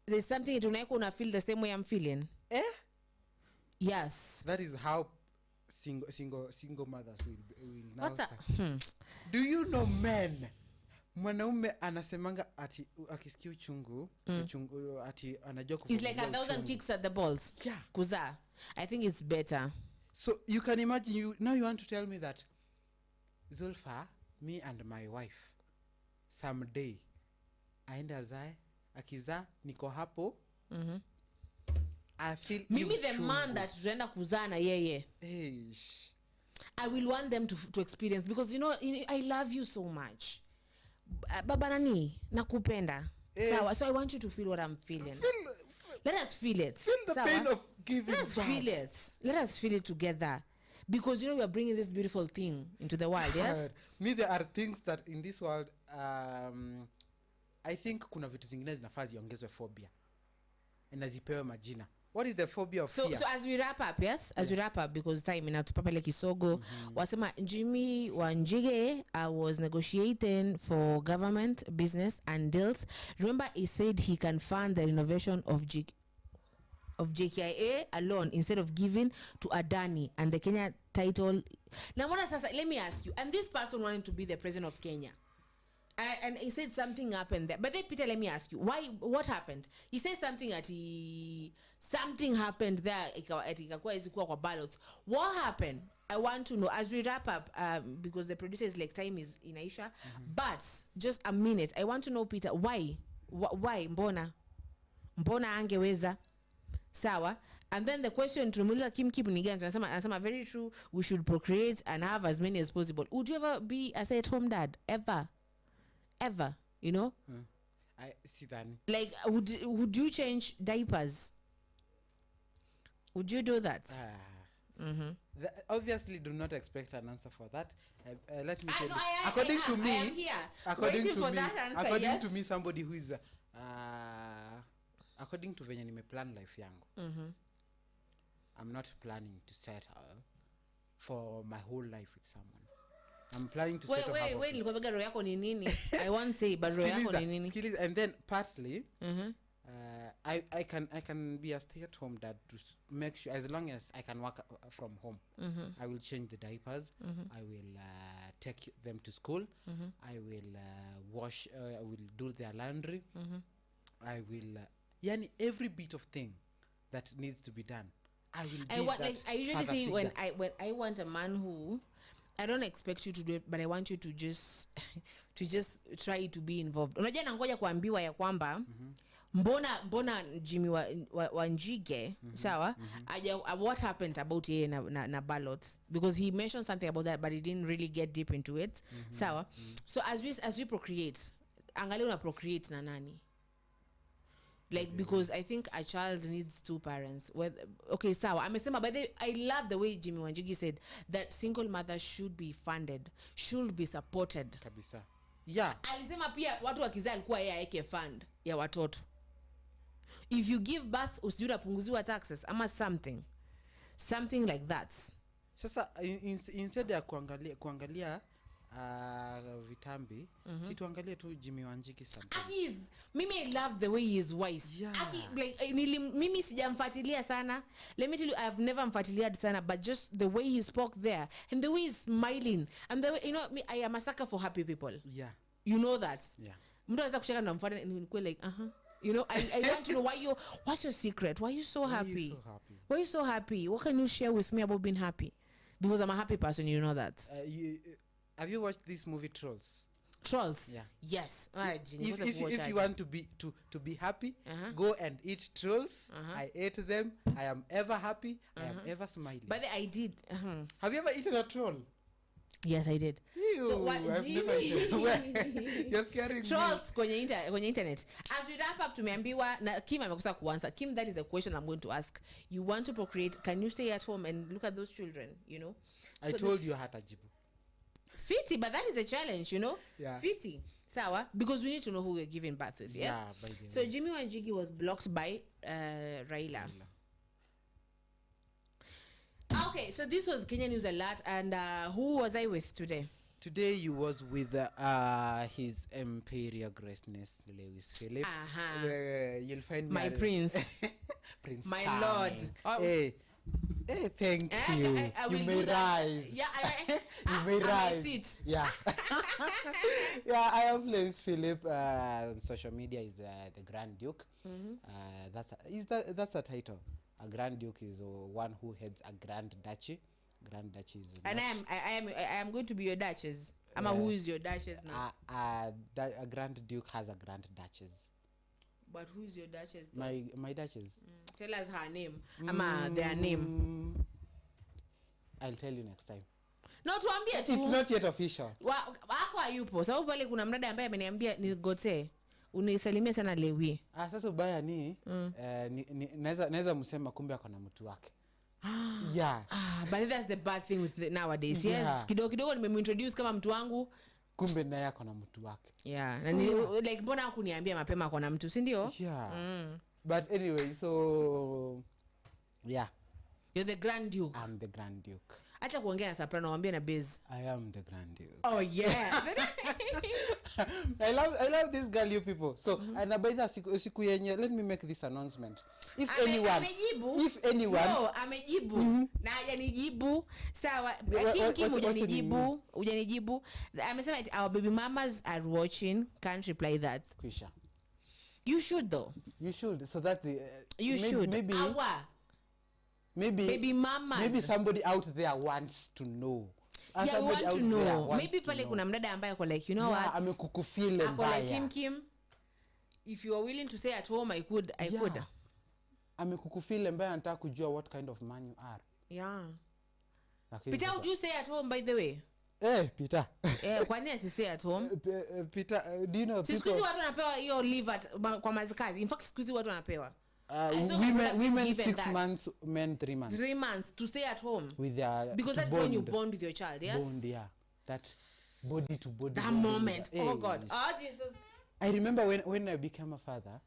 Speaker 1: there's something tunaweka una feel the same way I'm feeling. Yes.
Speaker 2: That is how single mothers will now start. Do you know men? Mwanaume anasemanga ati akisikia uchungu ati anajua kuvumilia.
Speaker 1: It's like 1,000 kicks at the balls.
Speaker 2: Yeah.
Speaker 1: Kuza. I think it's better.
Speaker 2: So you can imagine, you want to tell me that Zulfa, me and my wife, someday aende azae, akiza niko hapo. I feel
Speaker 1: Mimi the man that tutaenda kuzaa na yeye. I will want them to experience because you know I love you so much. Baba nani nakupenda. Sawa, so I want you to feel what I'm feeling. Let us feel it.
Speaker 2: Feel the pain of giving.
Speaker 1: Let us feel it. Let us feel it together. Because you know we are bringing this beautiful thing into the world, yes?
Speaker 2: Me, there are things that in this world I think kuna vitu zingine zinafaa ziongezwe phobia. Na zipewe majina. What is the phobia of fear?
Speaker 1: So as we wrap up, yes? As we wrap up, because time inatupapele kisogo. Wasema Jimmy Wanjige was negotiating for government, business and deals. Remember he said he can fund the renovation of JKIA alone instead of giving to Adani and the Kenya title. Now let me ask you, and this person wanted to be the president of Kenya. And he said something happened there. But then, Peter, let me ask you, what happened? He said something something happened there. What happened? I want to know as we wrap up, because the producer is like, time is in Aisha. But just a minute, I want to know, Peter, why? Mbona angeweza? Sawa. And then the question to Mulila Kim Niganza, anasema very true, we should procreate and have as many as possible. Would you ever be a stay-at-home dad? Ever, you know?
Speaker 2: I see that.
Speaker 1: Like, would you change diapers? Would you do that?
Speaker 2: Obviously, do not expect an answer for that. Let me tell you. According to me, somebody who is according to venye nimeplan life yangu. I'm not planning to settle for my whole life with someone. I'm planning to settle her.
Speaker 1: Wait, nilikwambia roho yako ni nini? I won't say, but roho yako ni nini?
Speaker 2: And then partly, I can be a stay-at-home dad to make sure, as long as I can work from home, I will change the diapers, I will take them to school, I will wash, I will do their laundry, I will, yani every bit of thing that needs to be done, I will.
Speaker 1: I usually say when I want a man who, I don't expect you to do it, but I want you to just try to be involved. Unajua nangoja kuambiwa ya kwamba mbona Jimmy wa Njige sawa what happened about yeye na ballots, because he mentioned something about that but he didn't really get deep into it. Sawa. So as we procreate, angalia una procreate na nani? Like, because I think a child needs two parents. Okay, sawa. Amesema, but I love the way Jimmy Wanjigi said that single mothers should be funded, should be supported.
Speaker 2: Kabisa. Yeah.
Speaker 1: Alisema pia watu wakizaa alikuwa yeye aeke fund ya watoto. If you give birth usijua punguziwa taxes ama something like that.
Speaker 2: Sasa instead ya kuangalia vitambi, si tuangalie tu Jimmy Wanjigi sometimes.
Speaker 1: Mimi I love the way he is wise.
Speaker 2: Yeah.
Speaker 1: Like mimi sijamfuatilia sana. Let me tell you, I've never mfuatilia sana, but just the way he spoke there and the way he's smiling and the way, you know, I am a sucker for happy people.
Speaker 2: Yeah.
Speaker 1: You know that.
Speaker 2: Yeah.
Speaker 1: Mtu anaweza kushaka na mfuata and you like you know, I want to know what's your secret? Why are you so happy? Why are you so happy? What can you share with me about being happy? Because I'm a happy person, you know that.
Speaker 2: Have you watched this movie Trolls?
Speaker 1: Trolls?
Speaker 2: Yeah.
Speaker 1: Yes.
Speaker 2: If you want to be happy, go and eat trolls. I ate them. I am ever happy. I am ever smiling.
Speaker 1: But I did.
Speaker 2: Have you ever eaten a troll?
Speaker 1: Yes, I did.
Speaker 2: So I've never eaten. You're scaring
Speaker 1: trolls me. Kwenye internet. As we wrap up, tumeambiwa na Kim amekosa kuanza. Kim, that is a question I'm going to ask. You want to procreate? Can you stay at home and look at those children? You know.
Speaker 2: I told you hatajibu.
Speaker 1: Fiti, but that is a challenge, you know.
Speaker 2: Yeah.
Speaker 1: Fiti, sawa, because we need to know who we're giving birth with. Yes.
Speaker 2: Yeah.
Speaker 1: So Jimmy Wanjigi was blocked by Raila. Okay, so this was Kenya News Alert, and who was I with today?
Speaker 2: Today you was with His Imperial Greatness Lewis Philip. You'll find
Speaker 1: my prince,
Speaker 2: Prince
Speaker 1: my
Speaker 2: Charming.
Speaker 1: lord.
Speaker 2: Hey, thank you. You may rise.
Speaker 1: Yeah,
Speaker 2: you may rise.
Speaker 1: Sit.
Speaker 2: Yeah. Yeah, I am Lewis Philip. On social media is the Grand Duke. That's a title. A Grand Duke is one who heads a Grand Duchy. Grand Duchy is.
Speaker 1: And I am going to be your Duchess. Who is your Duchess now?
Speaker 2: A Grand Duke has a Grand Duchess.
Speaker 1: But who is your Duchess?
Speaker 2: My Duchess.
Speaker 1: Tell us her name. Their name.
Speaker 2: I'll tell you next time.
Speaker 1: No, tuambie tu.
Speaker 2: It's not yet official.
Speaker 1: Wako hayupo. Sababu pale kuna mdada ambaye ameniambia ni Kcse. Unisalimie sana Lewi.
Speaker 2: Sasa ubaya ni naweza msema kumbe akona mtu wake. Yeah.
Speaker 1: But that's the bad thing with nowadays. Yes. Yeah. Kidogo nimeintroduce kama mtu wangu.
Speaker 2: Kumbe naye akona mtu wake.
Speaker 1: Yeah. Na like mbona hakuniambia mapema akona mtu, si ndio?
Speaker 2: Yeah. But anyway, so yeah.
Speaker 1: You're the Grand Duke.
Speaker 2: I'm the Grand Duke.
Speaker 1: Acha kuongea na soprano, waambie na bass.
Speaker 2: I am the Grand Duke.
Speaker 1: Oh yeah.
Speaker 2: I love this girl, you people. So and by that siku yenye, let me make this announcement. If anyone
Speaker 1: no, amejibu na hajanijibu. Sawa, Kim hujanijibu. Amesema our baby mamas are watching. Can't reply that.
Speaker 2: Krisha.
Speaker 1: You should though.
Speaker 2: You should, so that maybe
Speaker 1: baby mamas.
Speaker 2: Maybe somebody out there wants to know.
Speaker 1: Yeah, we want to know. Maybe pale kuna mdada ambaye ako like, you know what?
Speaker 2: Amekukufeel
Speaker 1: ako like Kim. If you are willing to stay at home, I could.
Speaker 2: Amekukufeel mbaya anataka kujua what kind of man you are.
Speaker 1: Yeah. Peter, would you stay at home by the way?
Speaker 2: Peter.
Speaker 1: Kwa nini stay at home?
Speaker 2: Peter, do you know people?
Speaker 1: Sikuzi watu wanapewa hiyo leave kwa mazikazi. In fact, sikuzi watu wanapewa.
Speaker 2: Women 6 months, men 3 months.
Speaker 1: 3 months to stay at home.
Speaker 2: With their
Speaker 1: because that's when you bond with your child, yes?
Speaker 2: Bond, yeah. That body to body.
Speaker 1: That moment. Oh God. Oh Jesus.
Speaker 2: I remember when I became a father,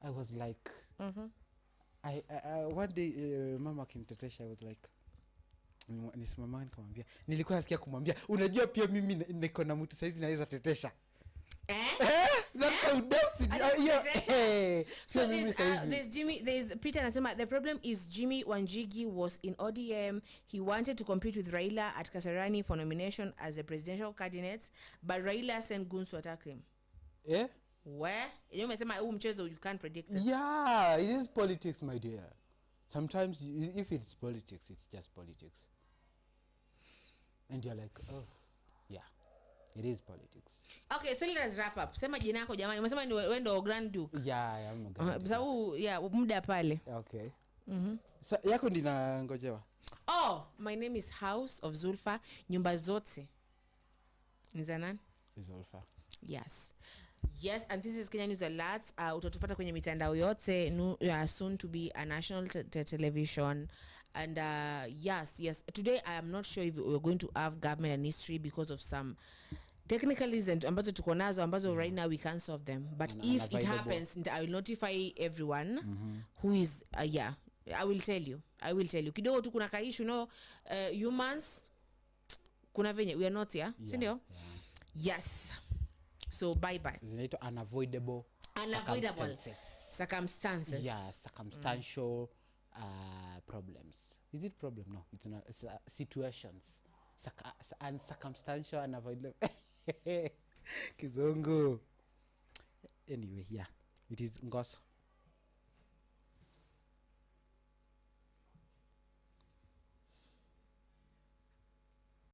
Speaker 2: I was like, I one day, Mama came to Tesha, I was like, nisimama nikamwambia, nilikuwa nasikia kumwambia, unajua pia mimi niko na mtu saizi naweza tetesha.
Speaker 1: So there's Jimmy, there's Peter anasema the problem is Jimmy Wanjigi was in ODM. He wanted to compete with Raila at Kasarani for nomination as a presidential candidate, but Raila sent goons to attack him. Where? You umesema huu mchezo you can't predict it.
Speaker 2: Yeah, it is politics, my dear. Sometimes if it's politics, it's just politics. And you're like, oh, yeah. It is politics.
Speaker 1: Okay, so let's wrap up. Sema jina yako jamani. Umesema ni wewe ndo Grand Duke.
Speaker 2: Yeah, I'm a Grand Duke.
Speaker 1: Sababu muda pale.
Speaker 2: Okay. So yako ndina ngojewa.
Speaker 1: Oh, my name is House of Zulfa. Nyumba zote. Ni za nani?
Speaker 2: Zulfa.
Speaker 1: Yes. Yes, and this is Kenya News Alerts. Utatupata kwenye mitandao yote. Soon to be a national television. And yes. Today I am not sure if we're going to have government and history because of some technicalities ambazo tuko nazo ambazo right now we can't solve them. But if it happens, I will notify everyone who is I will tell you. Kidogo tu kuna kaishu humans kuna venye we are not here. Sindio? Yes. So bye.
Speaker 2: Zinaitwa unavoidable
Speaker 1: circumstances.
Speaker 2: Yeah, circumstantial problems. Is it problem? No, it's not. It's situations. And circumstantial unavoidable. Kizungu. Anyway, yeah. It is ngoso.